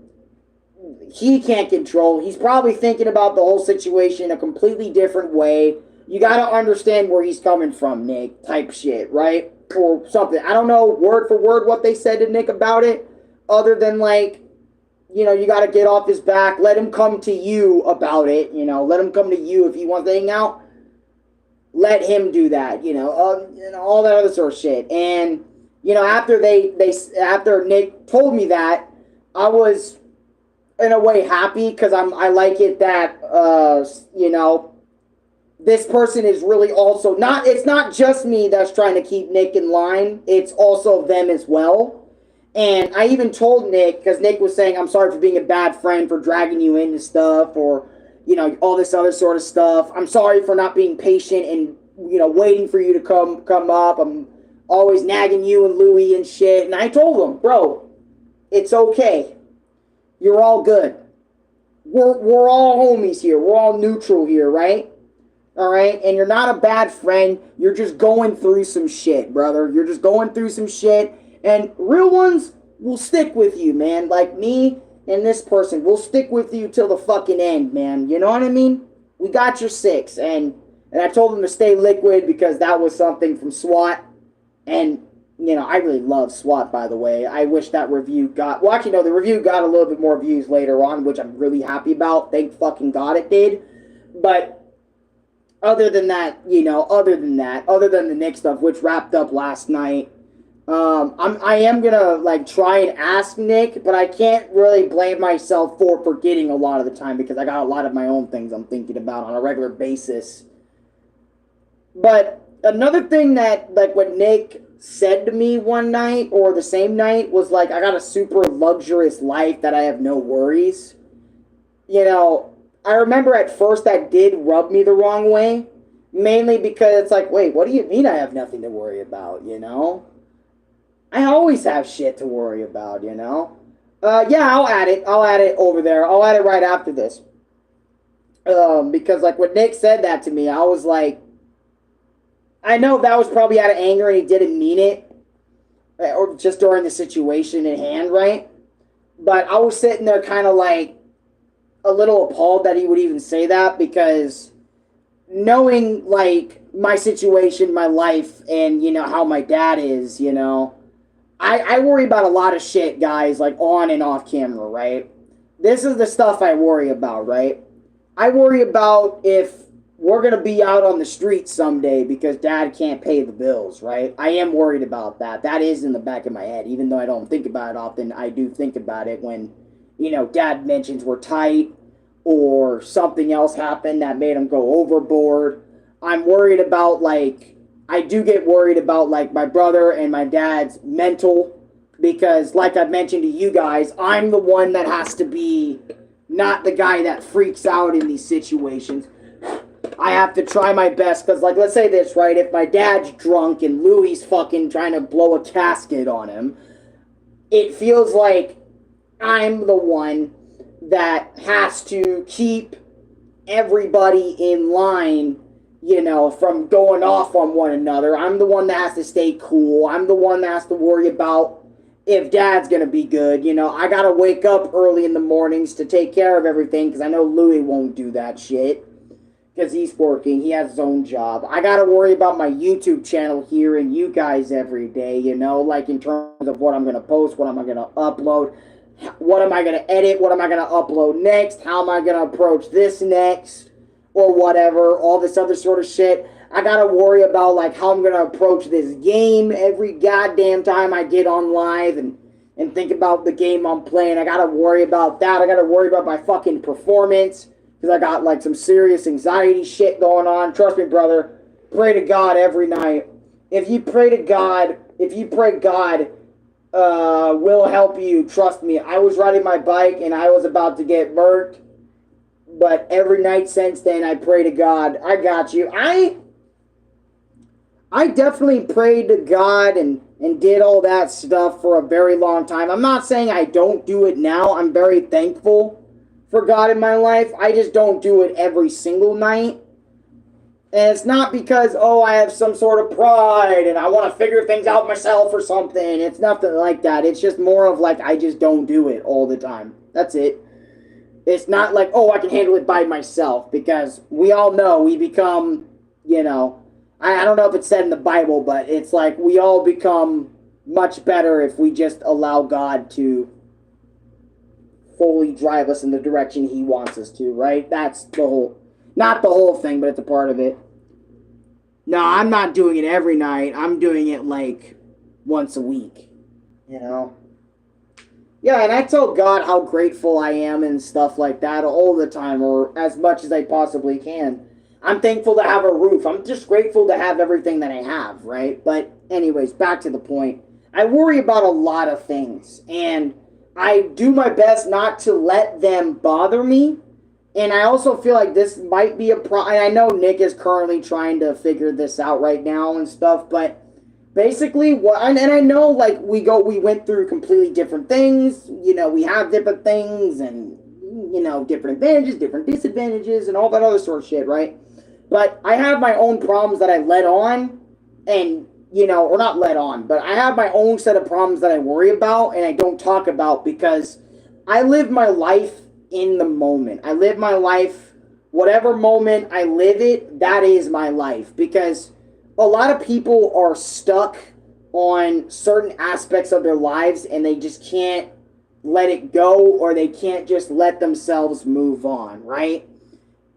S1: he can't control. He's probably thinking about the whole situation a completely different way. You gotta understand where he's coming from, Nick, type shit, right? Or something. I don't know word for word what they said to Nick about it, other than like, you know, you gotta get off his back, let him come to you about it, you know, let him come to you if he wants to hang out, let him do that, you know, all that other sort of shit. And, you know, after after Nick told me that, I was in a way happy, because I like it that, you know, this person is really also not, it's not just me that's trying to keep Nick in line, it's also them as well. And I even told Nick, because Nick was saying, I'm sorry for being a bad friend, for dragging you into stuff, or, all this other sort of stuff. I'm sorry for not being patient and, waiting for you to come up. I'm always nagging you and Louie and shit. And I told him, bro, it's okay. You're all good. We're all homies here. We're all neutral here, right? All right? And you're not a bad friend. You're just going through some shit, brother. You're just going through some shit. And real ones will stick with you, man. Like me and this person will stick with you till the fucking end, man. You know what I mean? We got your six. And I told him to stay liquid because that was something from SWAT. And, I really love SWAT, by the way. I wish that review got... Well, actually, no, the review got a little bit more views later on, which I'm really happy about. Thank fucking God it did. But other than that, other than the Nick stuff, which wrapped up last night, I am gonna, try and ask Nick, but I can't really blame myself for forgetting a lot of the time because I got a lot of my own things I'm thinking about on a regular basis. But another thing that, what Nick said to me one night, or the same night, was I got a super luxurious life that I have no worries. I remember at first that did rub me the wrong way, mainly because it's wait, what do you mean I have nothing to worry about, I always have shit to worry about, yeah, I'll add it over there. I'll add it right after this. Because, when Nick said that to me, I was like, I know that was probably out of anger and he didn't mean it, or just during the situation at hand, right? But I was sitting there kind of a little appalled that he would even say that, because knowing my situation, my life, and how my dad is, I worry about a lot of shit, guys, on and off camera, right? This is the stuff I worry about, right? I worry about if we're going to be out on the streets someday because dad can't pay the bills, right? I am worried about that. That is in the back of my head. Even though I don't think about it often, I do think about it when, dad mentions we're tight or something else happened that made him go overboard. I'm worried about, I do get worried about, my brother and my dad's mental, because, I've mentioned to you guys, I'm the one that has to be not the guy that freaks out in these situations. I have to try my best, because, let's say this, right? If my dad's drunk and Louie's fucking trying to blow a casket on him, it feels like I'm the one that has to keep everybody in line, from going off on one another. I'm the one that has to stay cool. I'm the one that has to worry about if dad's going to be good. I got to wake up early in the mornings to take care of everything, because I know Louie won't do that shit, because he's working. He has his own job. I got to worry about my YouTube channel here and you guys every day, in terms of what I'm going to post, what am I going to upload, what am I going to edit, what am I going to upload next, how am I going to approach this next, or whatever, all this other sort of shit. I got to worry about, how I'm going to approach this game every goddamn time I get on live and think about the game I'm playing. I got to worry about that. I got to worry about my fucking performance, because I got, some serious anxiety shit going on. Trust me, brother. Pray to God every night. If you pray God will help you. Trust me. I was riding my bike and I was about to get burnt. But every night since then, I pray to God. I got you. I definitely prayed to God and did all that stuff for a very long time. I'm not saying I don't do it now. I'm very thankful for God in my life. I just don't do it every single night. And it's not because, I have some sort of pride and I want to figure things out myself or something. It's nothing like that. It's just more of I just don't do it all the time. That's it. It's not I can handle it by myself, because we all know we become, I don't know if it's said in the Bible, but it's we all become much better if we just allow God to fully drive us in the direction he wants us to, right? That's the whole, not the whole thing, but it's a part of it. No, I'm not doing it every night. I'm doing it once a week, Yeah, and I tell God how grateful I am and stuff like that all the time, or as much as I possibly can. I'm thankful to have a roof. I'm just grateful to have everything that I have, right? But anyways, back to the point. I worry about a lot of things, and I do my best not to let them bother me, And I also feel like this might be a problem. And I know Nick is currently trying to figure this out right now and stuff, but basically what and I know like we went through completely different things. You know, we have different things and different advantages, different disadvantages, and all that other sort of shit, right? But I have my own problems that I let on, and or not let on, but I have my own set of problems that I worry about and I don't talk about because I live my life in the moment. I live my life, whatever moment I live it, that is my life. Because a lot of people are stuck on certain aspects of their lives and they just can't let it go or they can't just let themselves move on, right?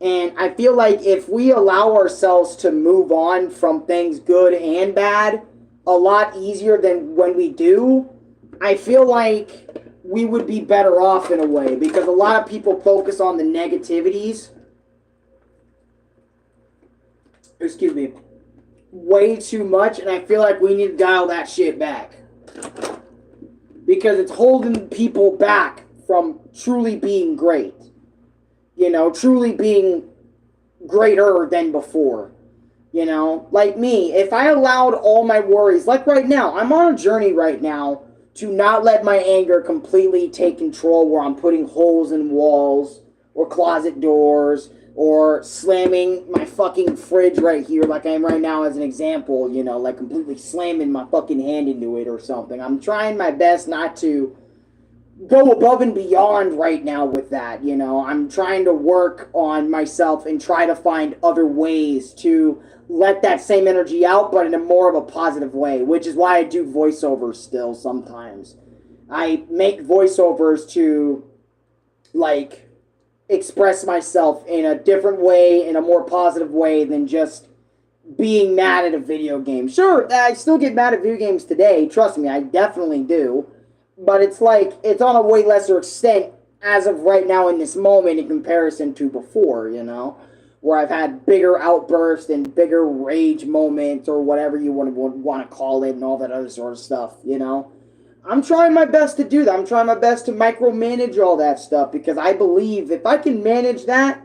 S1: And I feel like if we allow ourselves to move on from things good and bad a lot easier than when we do, I feel like we would be better off in a way because a lot of people focus on the negativities. Excuse me. Way too much, and I feel like we need to dial that shit back. Because it's holding people back from truly being great. Truly being greater than before. Like me, if I allowed all my worries, like right now, I'm on a journey right now to not let my anger completely take control where I'm putting holes in walls or closet doors or slamming my fucking fridge right here like I am right now as an example, like completely slamming my fucking hand into it or something. I'm trying my best not to go above and beyond right now with that. I'm trying to work on myself and try to find other ways to let that same energy out, but in a more of a positive way, which is why I do voiceovers still sometimes. I make voiceovers to like express myself in a different way, in a more positive way than just being mad at a video game. Sure, I still get mad at video games today, trust me, I definitely do. But it's like, it's on a way lesser extent as of right now in this moment in comparison to before, where I've had bigger outbursts and bigger rage moments or whatever you want to call it and all that other sort of stuff. I'm trying my best to do that. I'm trying my best to micromanage all that stuff because I believe if I can manage that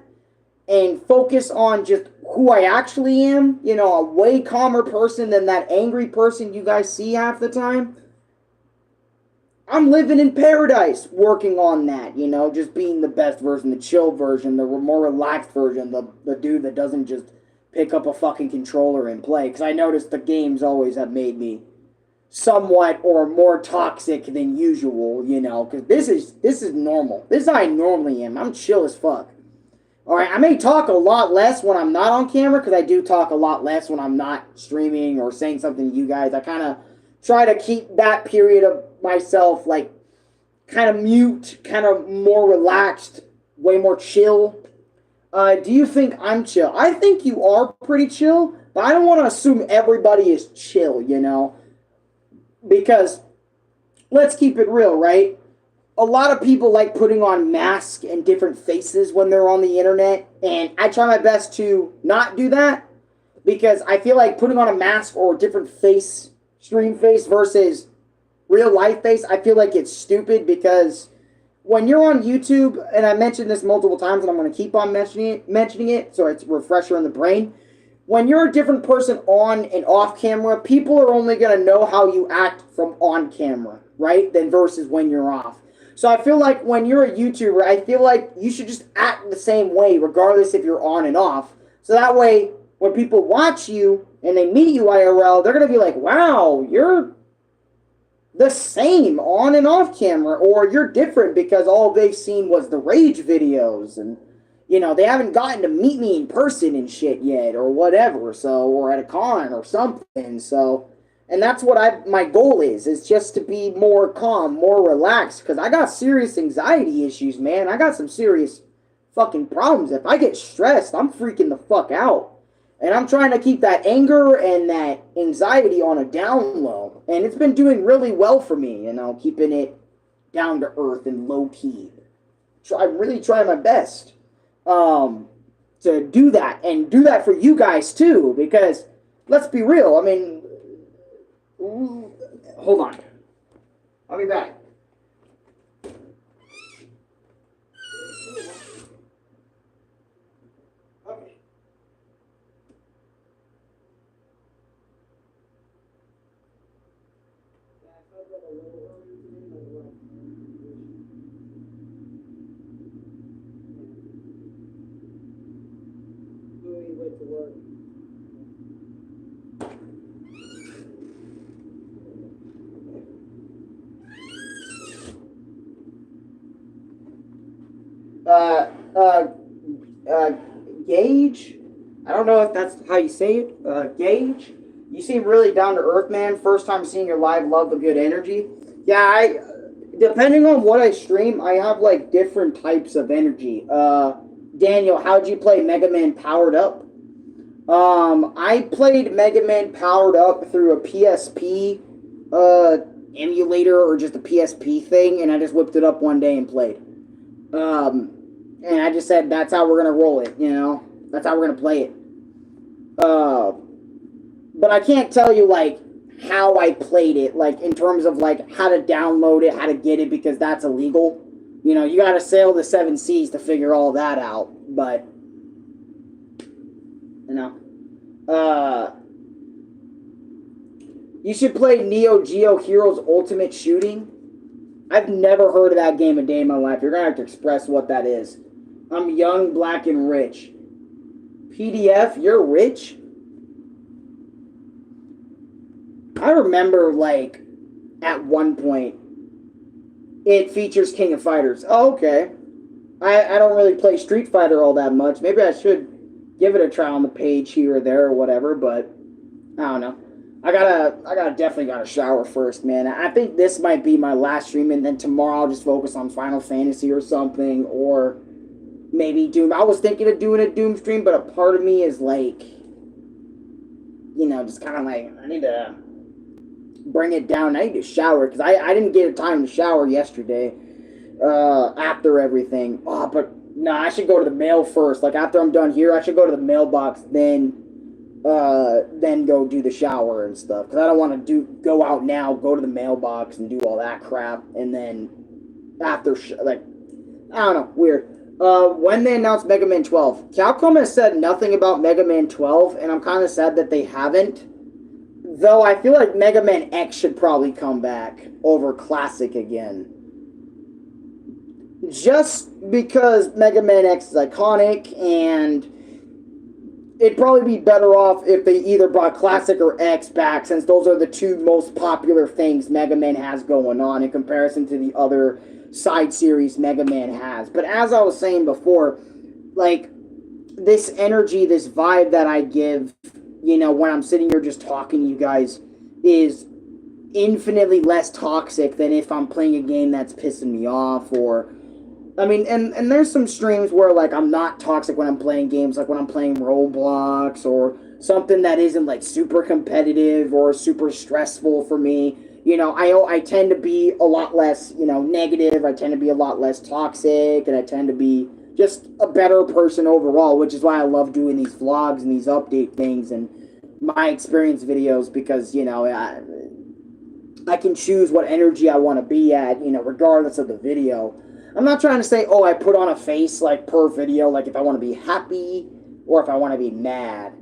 S1: and focus on just who I actually am, a way calmer person than that angry person you guys see half the time, I'm living in paradise working on that, just being the best version, the chill version, the more relaxed version, the dude that doesn't just pick up a fucking controller and play. Because I noticed the games always have made me somewhat or more toxic than usual, because this is normal. This is how I normally am. I'm chill as fuck. Alright, I may talk a lot less when I'm not on camera, because I do talk a lot less when I'm not streaming or saying something to you guys. I kind of try to keep that period of myself like kind of mute, kind of more relaxed, way more chill. Do you think I'm chill? I think you are pretty chill, but I don't want to assume everybody is chill, because let's keep it real, right? A lot of people like putting on masks and different faces when they're on the internet, and I try my best to not do that because I feel like putting on a mask or a different face, stream face versus real life face, I feel like it's stupid because when you're on YouTube, and I mentioned this multiple times and I'm going to keep on mentioning it so it's a refresher in the brain. When you're a different person on and off camera, people are only going to know how you act from on camera, right? Than versus when you're off. So I feel like when you're a YouTuber, I feel like you should just act the same way regardless if you're on and off. So that way, when people watch you and they meet you IRL, they're going to be like, wow, you're the same on and off camera, or you're different because all they've seen was the rage videos and they haven't gotten to meet me in person and shit yet or whatever, so or at a con or something. So and that's what my goal is just to be more calm, more relaxed, because I got serious anxiety issues, man. I got some serious fucking problems. If I get stressed, I'm freaking the fuck out. And I'm trying to keep that anger and that anxiety on a down low. And it's been doing really well for me, keeping it down to earth and low key. So I'm really trying my best to do that. And do that for you guys too. Because, let's be real, I mean, hold on. I'll be back. it to work. Uh, uh, Gage. I don't know if that's how you say it. Gage. You seem really down to earth, man. First time seeing your live, love the good energy. Yeah, depending on what I stream, I have like different types of energy. Daniel, how'd you play Mega Man Powered Up? I played Mega Man Powered Up through a PSP emulator or just a PSP thing, and I just whipped it up one day and played. And I just said that's how we're gonna roll it, you know? That's how we're gonna play it. But I can't tell you like how I played it, like in terms of like how to download it, how to get it, because that's illegal. You know, you gotta sail the 7 seas to figure all that out, but you know. You should play Neo Geo Heroes Ultimate Shooting. I've never heard of that game a day in my life. You're gonna have to express what that is. I'm young, black, and rich. PDF, you're rich? I remember, like, at one point, it features King of Fighters. Oh, okay. I don't really play Street Fighter all that much. Maybe I should give it a try on the page here or there or whatever, but I don't know. I definitely gotta shower first, man. I think this might be my last stream, and then tomorrow I'll just focus on Final Fantasy or something, or maybe Doom. I was thinking of doing a Doom stream, but a part of me is like, you know, just kind of like, I need to bring it down. I need to shower, because I didn't get time to shower yesterday after everything. Oh, but no, I should go to the mail first. Like, after I'm done here, I should go to the mailbox, then go do the shower and stuff, because I don't want to go out now, go to the mailbox and do all that crap, and then after like, I don't know, weird. When they announced Mega Man 12, Capcom has said nothing about Mega Man 12, and I'm kind of sad that they haven't, though I feel like Mega Man X should probably come back over Classic again, just because Mega Man X is iconic, and it'd probably be better off if they either brought Classic or X back, since those are the two most popular things Mega Man has going on in comparison to the other side series Mega Man has. But as I was saying before, like, this energy, this vibe that I give, you know, when I'm sitting here just talking to you guys, is infinitely less toxic than if I'm playing a game that's pissing me off, or I mean, and there's some streams where, like, I'm not toxic when I'm playing games, like when I'm playing Roblox, or something that isn't, like, super competitive or super stressful for me. You know, I tend to be a lot less, you know, negative, I tend to be a lot less toxic, and I tend to be just a better person overall, which is why I love doing these vlogs and these update things and my experience videos, because, you know, I can choose what energy I want to be at, you know, regardless of the video. I'm not trying to say, oh, I put on a face, like, per video, like, if I want to be happy or if I want to be mad.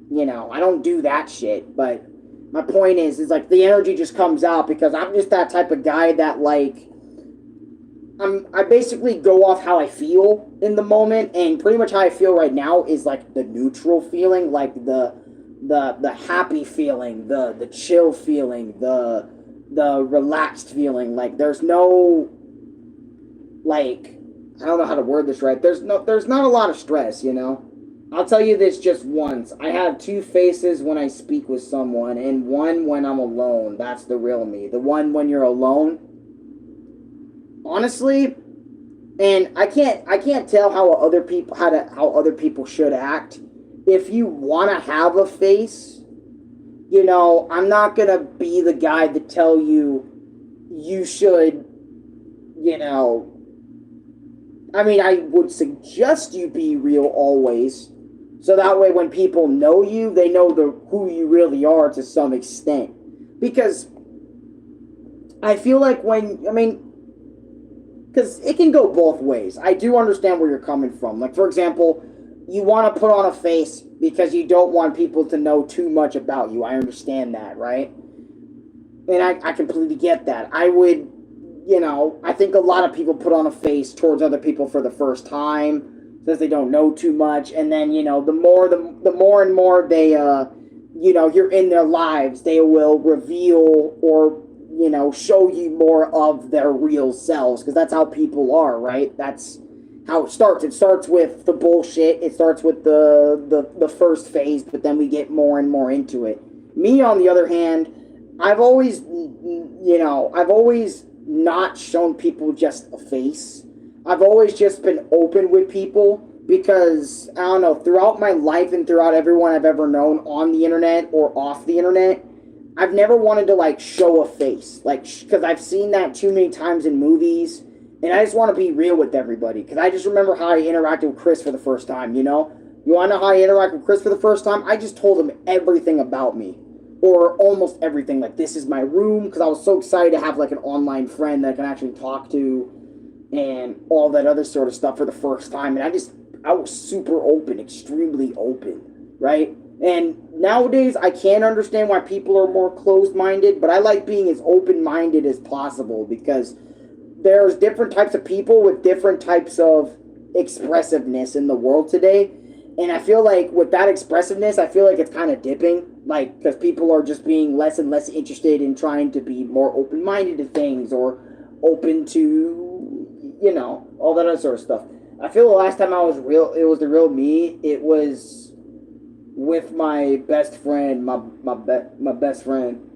S1: You know, I don't do that shit, but my point is like, the energy just comes out because I'm just that type of guy that, like, I basically go off how I feel in the moment, and pretty much how I feel right now is, like, the neutral feeling, like, the happy feeling, the chill feeling, the relaxed feeling. Like, there's no, like, I don't know how to word this right. There's not a lot of stress, you know? I'll tell you this just once. I have two faces when I speak with someone, and one when I'm alone. That's the real me. The one when you're alone, honestly, and I can't tell how other people should act. If you want to have a face, you know, I'm not going to be the guy to tell you should, you know, I mean, I would suggest you be real always, so that way when people know you, they know who you really are to some extent. Because I feel like because it can go both ways. I do understand where you're coming from. Like, for example, you want to put on a face because you don't want people to know too much about you. I understand that, right? And I completely get that. I would, you know, I think a lot of people put on a face towards other people for the first time, says they don't know too much, and then the more and more they you're in their lives, they will reveal or show you more of their real selves, because that's how people are, right? That's how it starts. It starts with the bullshit. It starts with the first phase, but then we get more and more into it. Me, on the other hand, I've always not shown people just a face. I've always just been open with people because, I don't know, throughout my life and throughout everyone I've ever known on the internet or off the internet, I've never wanted to like show a face, like, because I've seen that too many times in movies, and I just want to be real with everybody. Because I just remember how I interacted with Chris for the first time. You want to know how I interacted with Chris for the first time? I just told him everything about me, or almost everything. Like, this is my room, because I was so excited to have like an online friend that I can actually talk to, and all that other sort of stuff for the first time. And I was super open, extremely open, right? And nowadays, I can understand why people are more closed-minded, but I like being as open-minded as possible, because there's different types of people with different types of expressiveness in the world today. And I feel like with that expressiveness, I feel like it's kind of dipping, like, because people are just being less and less interested in trying to be more open-minded to things, or open to, all that other sort of stuff. I feel the last time it was the real me. It was with my best friend, my best friend.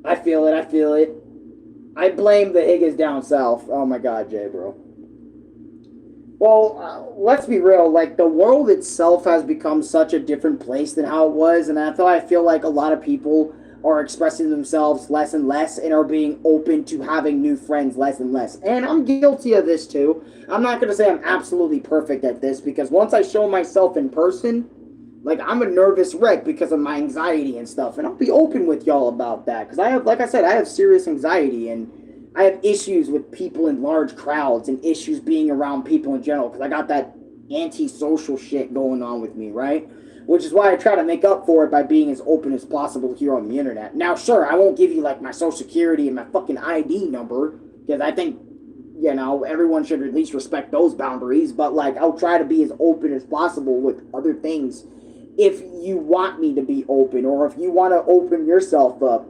S1: I feel it. I blame the Higgins down south. Oh my God, Jay, bro. Well, let's be real. Like, the world itself has become such a different place than how it was, and I feel like a lot of people are expressing themselves less and less, and are being open to having new friends less and less. And I'm guilty of this too. I'm not going to say I'm absolutely perfect at this, because once I show myself in person, like, I'm a nervous wreck because of my anxiety and stuff. And I'll be open with y'all about that, because like I said, I have serious anxiety, and I have issues with people in large crowds, and issues being around people in general, because I got that antisocial shit going on with me, right? Which is why I try to make up for it by being as open as possible here on the internet. Now, sure, I won't give you, like, my social security and my fucking ID number, because I think, everyone should at least respect those boundaries. But, like, I'll try to be as open as possible with other things if you want me to be open, or if you want to open yourself up,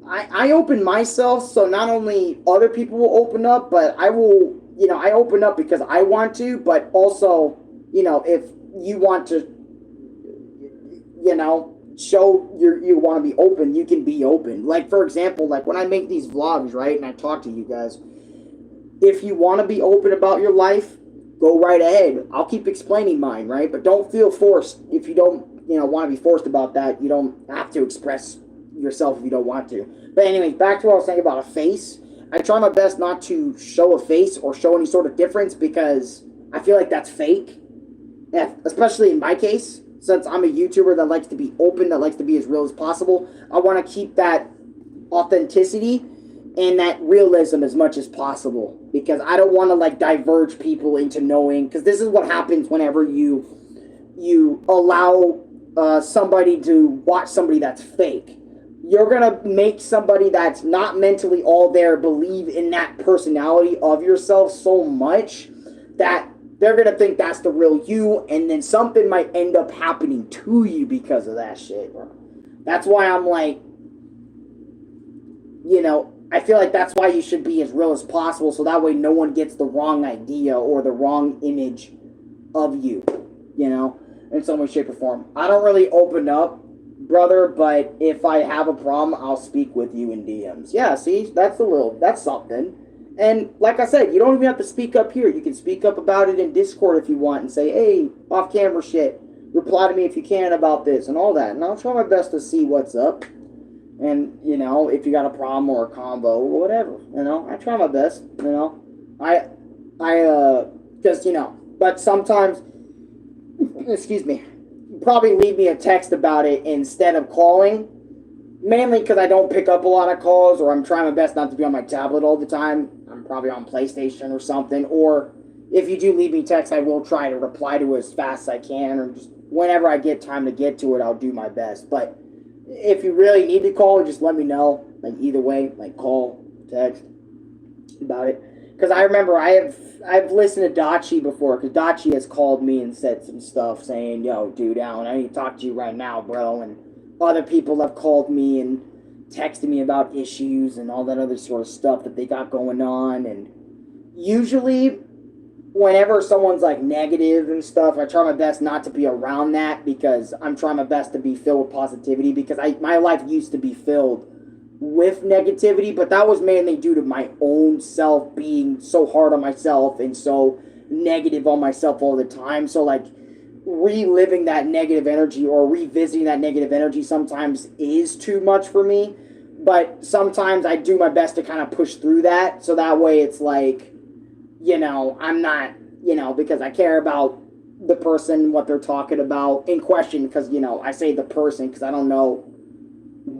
S1: I open myself, so not only other people will open up, but I will, I open up because I want to, but also, if you want to, show you want to be open, you can be open. Like, for example, like when I make these vlogs, right, and I talk to you guys, if you want to be open about your life, go right ahead. I'll keep explaining mine, right? But don't feel forced. If you don't, want to be forced about that, you don't have to express yourself if you don't want to. But anyways, back to what I was saying about a face. I try my best not to show a face or show any sort of difference, because I feel like that's fake. Yeah, especially in my case, since I'm a YouTuber that likes to be open, that likes to be as real as possible. I want to keep that authenticity and that realism as much as possible, because I don't want to like diverge people into knowing, because this is what happens whenever you allow somebody to watch somebody that's fake. You're gonna make somebody that's not mentally all there believe in that personality of yourself so much that they're gonna think that's the real you, and then something might end up happening to you because of that shit, bro. That's why I'm like, I feel like that's why you should be as real as possible, so that way no one gets the wrong idea or the wrong image of you, in some way, shape, or form. I don't really open up, brother, but if I have a problem, I'll speak with you in DMs. Yeah, see, that's something. And like I said, you don't even have to speak up here. You can speak up about it in Discord if you want, and say, hey, off camera shit, reply to me if you can about this and all that. And I'll try my best to see what's up. And, if you got a problem or a combo or whatever, I try my best, but sometimes, excuse me, probably leave me a text about it instead of calling, mainly because I don't pick up a lot of calls, or I'm trying my best not to be on my tablet all the time. I'm probably on PlayStation or something, or if you do leave me text, I will try to reply to it as fast as I can, or just whenever I get time to get to it, I'll do my best. But if you really need to call, just let me know, like either way, like call, text about it. Because I remember I've listened to Dachi before, because Dachi has called me and said some stuff saying, yo, dude, Alan, I need to talk to you right now, bro. And other people have called me and texted me about issues and all that other sort of stuff that they got going on. And usually, whenever someone's like negative and stuff, I try my best not to be around that, because I'm trying my best to be filled with positivity, because my life used to be filled with negativity, but that was mainly due to my own self being so hard on myself and so negative on myself all the time. So like reliving that negative energy or revisiting that negative energy sometimes is too much for me, but sometimes I do my best to kind of push through that, so that way it's like, I'm not, because I care about the person, what they're talking about in question, because I say the person because I don't know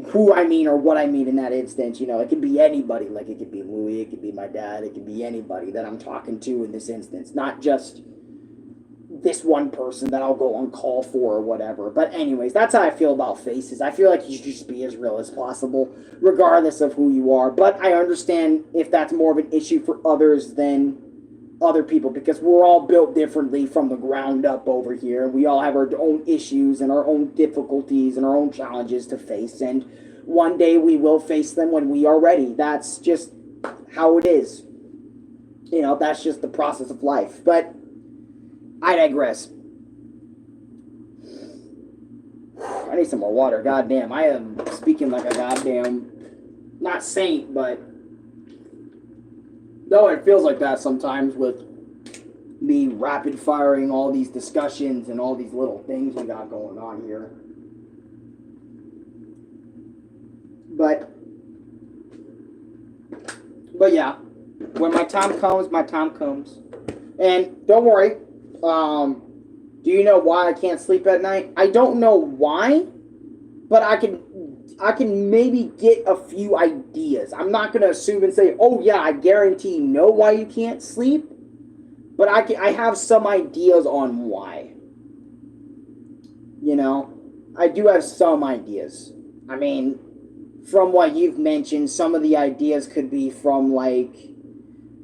S1: who I mean or what I mean in that instance. It could be anybody. Like, it could be Louis, it could be my dad, it could be anybody that I'm talking to in this instance, not just this one person that I'll go on call for or whatever. But anyways, that's how I feel about faces. I feel like you should just be as real as possible, regardless of who you are. But I understand if that's more of an issue for others than other people, because we're all built differently from the ground up over here. We all have our own issues and our own difficulties and our own challenges to face, and one day we will face them when we are ready. That's just how it is. That's just the process of life. But I digress. I need some more water. Goddamn, I am speaking like a goddamn, not saint, but no, it feels like that sometimes with me rapid firing all these discussions and all these little things we got going on here. But yeah, when my time comes, my time comes. And don't worry, do you know why I can't sleep at night? I don't know why, but I can maybe get a few ideas. I'm not going to assume and say, oh yeah, I guarantee you know why you can't sleep. But I have some ideas on why. I do have some ideas. I mean, from what you've mentioned, some of the ideas could be from like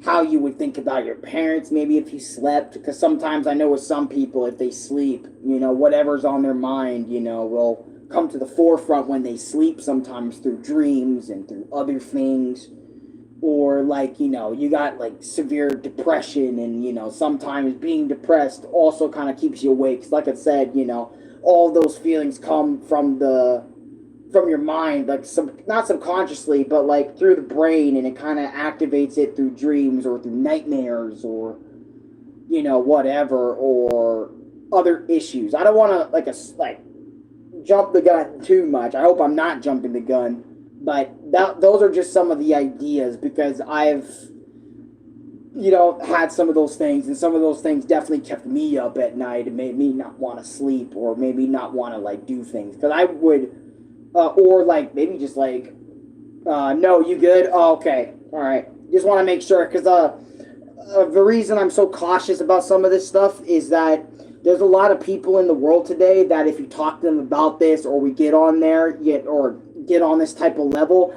S1: how you would think about your parents, maybe if you slept. Because sometimes I know with some people, if they sleep, whatever's on their mind, will come to the forefront when they sleep, sometimes through dreams and through other things. Or like, you got like severe depression, and sometimes being depressed also kind of keeps you awake. 'Cause like I said, all those feelings come from your mind, like not subconsciously, but like through the brain, and it kind of activates it through dreams or through nightmares or whatever, or other issues. I don't want to like jump the gun too much. I hope I'm not jumping the gun, but those are just some of the ideas, because I've had some of those things, and some of those things definitely kept me up at night and made me not want to sleep, or maybe not want to like do things, because I would or like maybe just like no, you good? Oh, okay, all right, just want to make sure, because the reason I'm so cautious about some of this stuff is that there's a lot of people in the world today that if you talk to them about this, or we get on there, get on this type of level,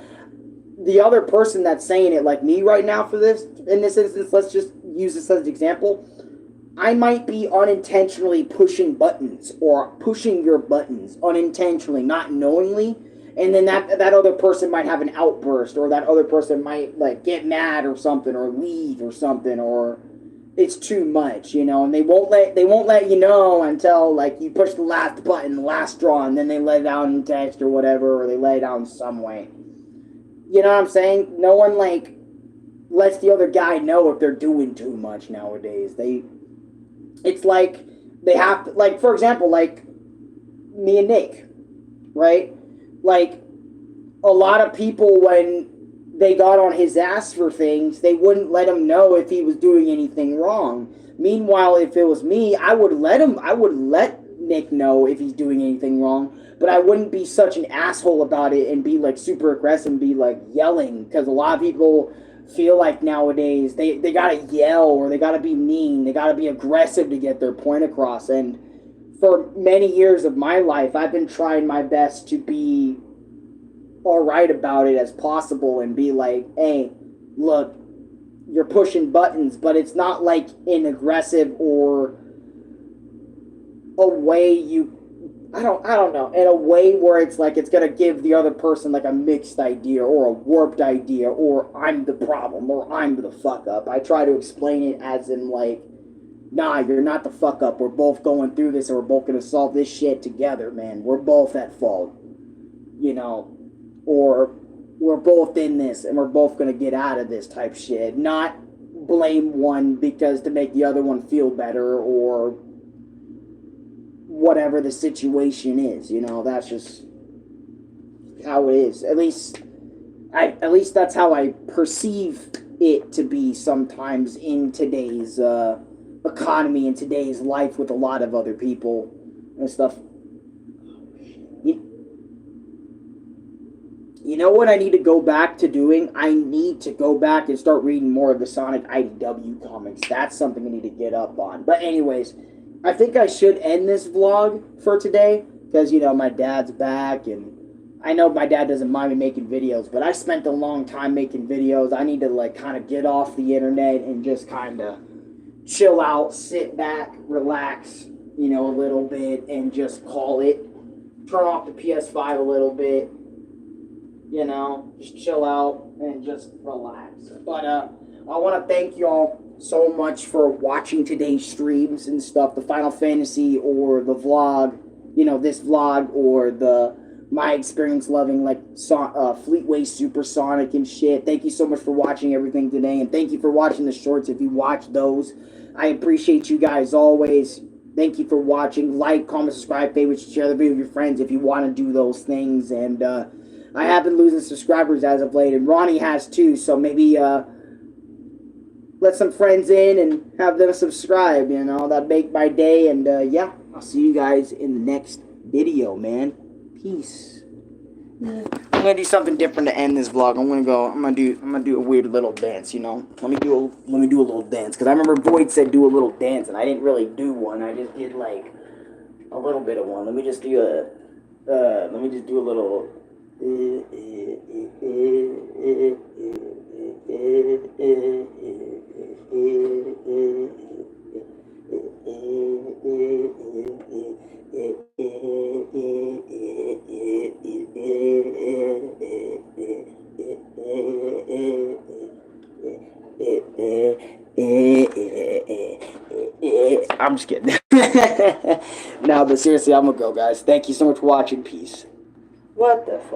S1: the other person that's saying it, like me right now in this instance, let's just use this as an example, I might be unintentionally pushing buttons, or pushing your buttons unintentionally, not knowingly, and then that other person might have an outburst, or that other person might like get mad or something, or leave or something, or it's too much, and they won't let you know until like you push the last button, the last straw, and then they let it out in text or whatever, or they let it out in some way. You know what I'm saying? No one like lets the other guy know if they're doing too much nowadays. It's like they have to, like, for example, like me and Nick, right? Like a lot of people, when they got on his ass for things, they wouldn't let him know if he was doing anything wrong. Meanwhile, if it was me, I would let Nick know if he's doing anything wrong, but I wouldn't be such an asshole about it and be like super aggressive and be like yelling, because a lot of people feel like nowadays they gotta yell, or they gotta be mean, they gotta be aggressive to get their point across. And for many years of my life, I've been trying my best to be alright about it as possible, and be like, hey, look, you're pushing buttons, but it's not like an aggressive or a way you I don't know, in a way where it's like it's gonna give the other person like a mixed idea or a warped idea or I'm the problem or I'm the fuck up. I try to explain it as in like, nah, you're not the fuck up. We're both going through this and we're both gonna solve this shit together, man. We're both at fault. You know, or we're both in this and we're both gonna get out of this type shit. Not blame one because to make the other one feel better or whatever the situation is, you know. That's just how it is. At least that's how I perceive it to be sometimes in today's economy, in today's life with a lot of other people and stuff. You know what I need to go back to doing? I need to go back and start reading more of the Sonic IDW comics. That's something I need to get up on. But anyways, I think I should end this vlog for today because, you know, my dad's back and I know my dad doesn't mind me making videos, but I spent a long time making videos. I need to, like, kind of get off the internet and just kind of chill out, sit back, relax, you know, a little bit and just call it. Turn off the PS5 a little bit, you know, just chill out and just relax. But I want to thank y'all so much for watching today's streams and stuff, the Final Fantasy or the vlog, you know, this vlog or my experience loving like Fleetway Supersonic and shit. Thank you so much for watching everything today, and thank you for watching the shorts if you watch those. I appreciate you guys always. Thank you for watching. Like, comment, subscribe, favorite, share the video with your friends if you want to do those things. And I have been losing subscribers as of late, and Ronnie has too, so maybe let some friends in and have them subscribe, you know, that'd make my day. And yeah, I'll see you guys in the next video, man. Peace. I'm gonna do something different to end this vlog. I'm gonna do a weird little dance, you know. Let me do a little dance, because I remember Void said do a little dance, and I didn't really do one. I just did like a little bit of one. Let me just do a little I'm just kidding. No, but seriously, I'm gonna go, guys. Thank you so much for watching. Peace. What the fuck?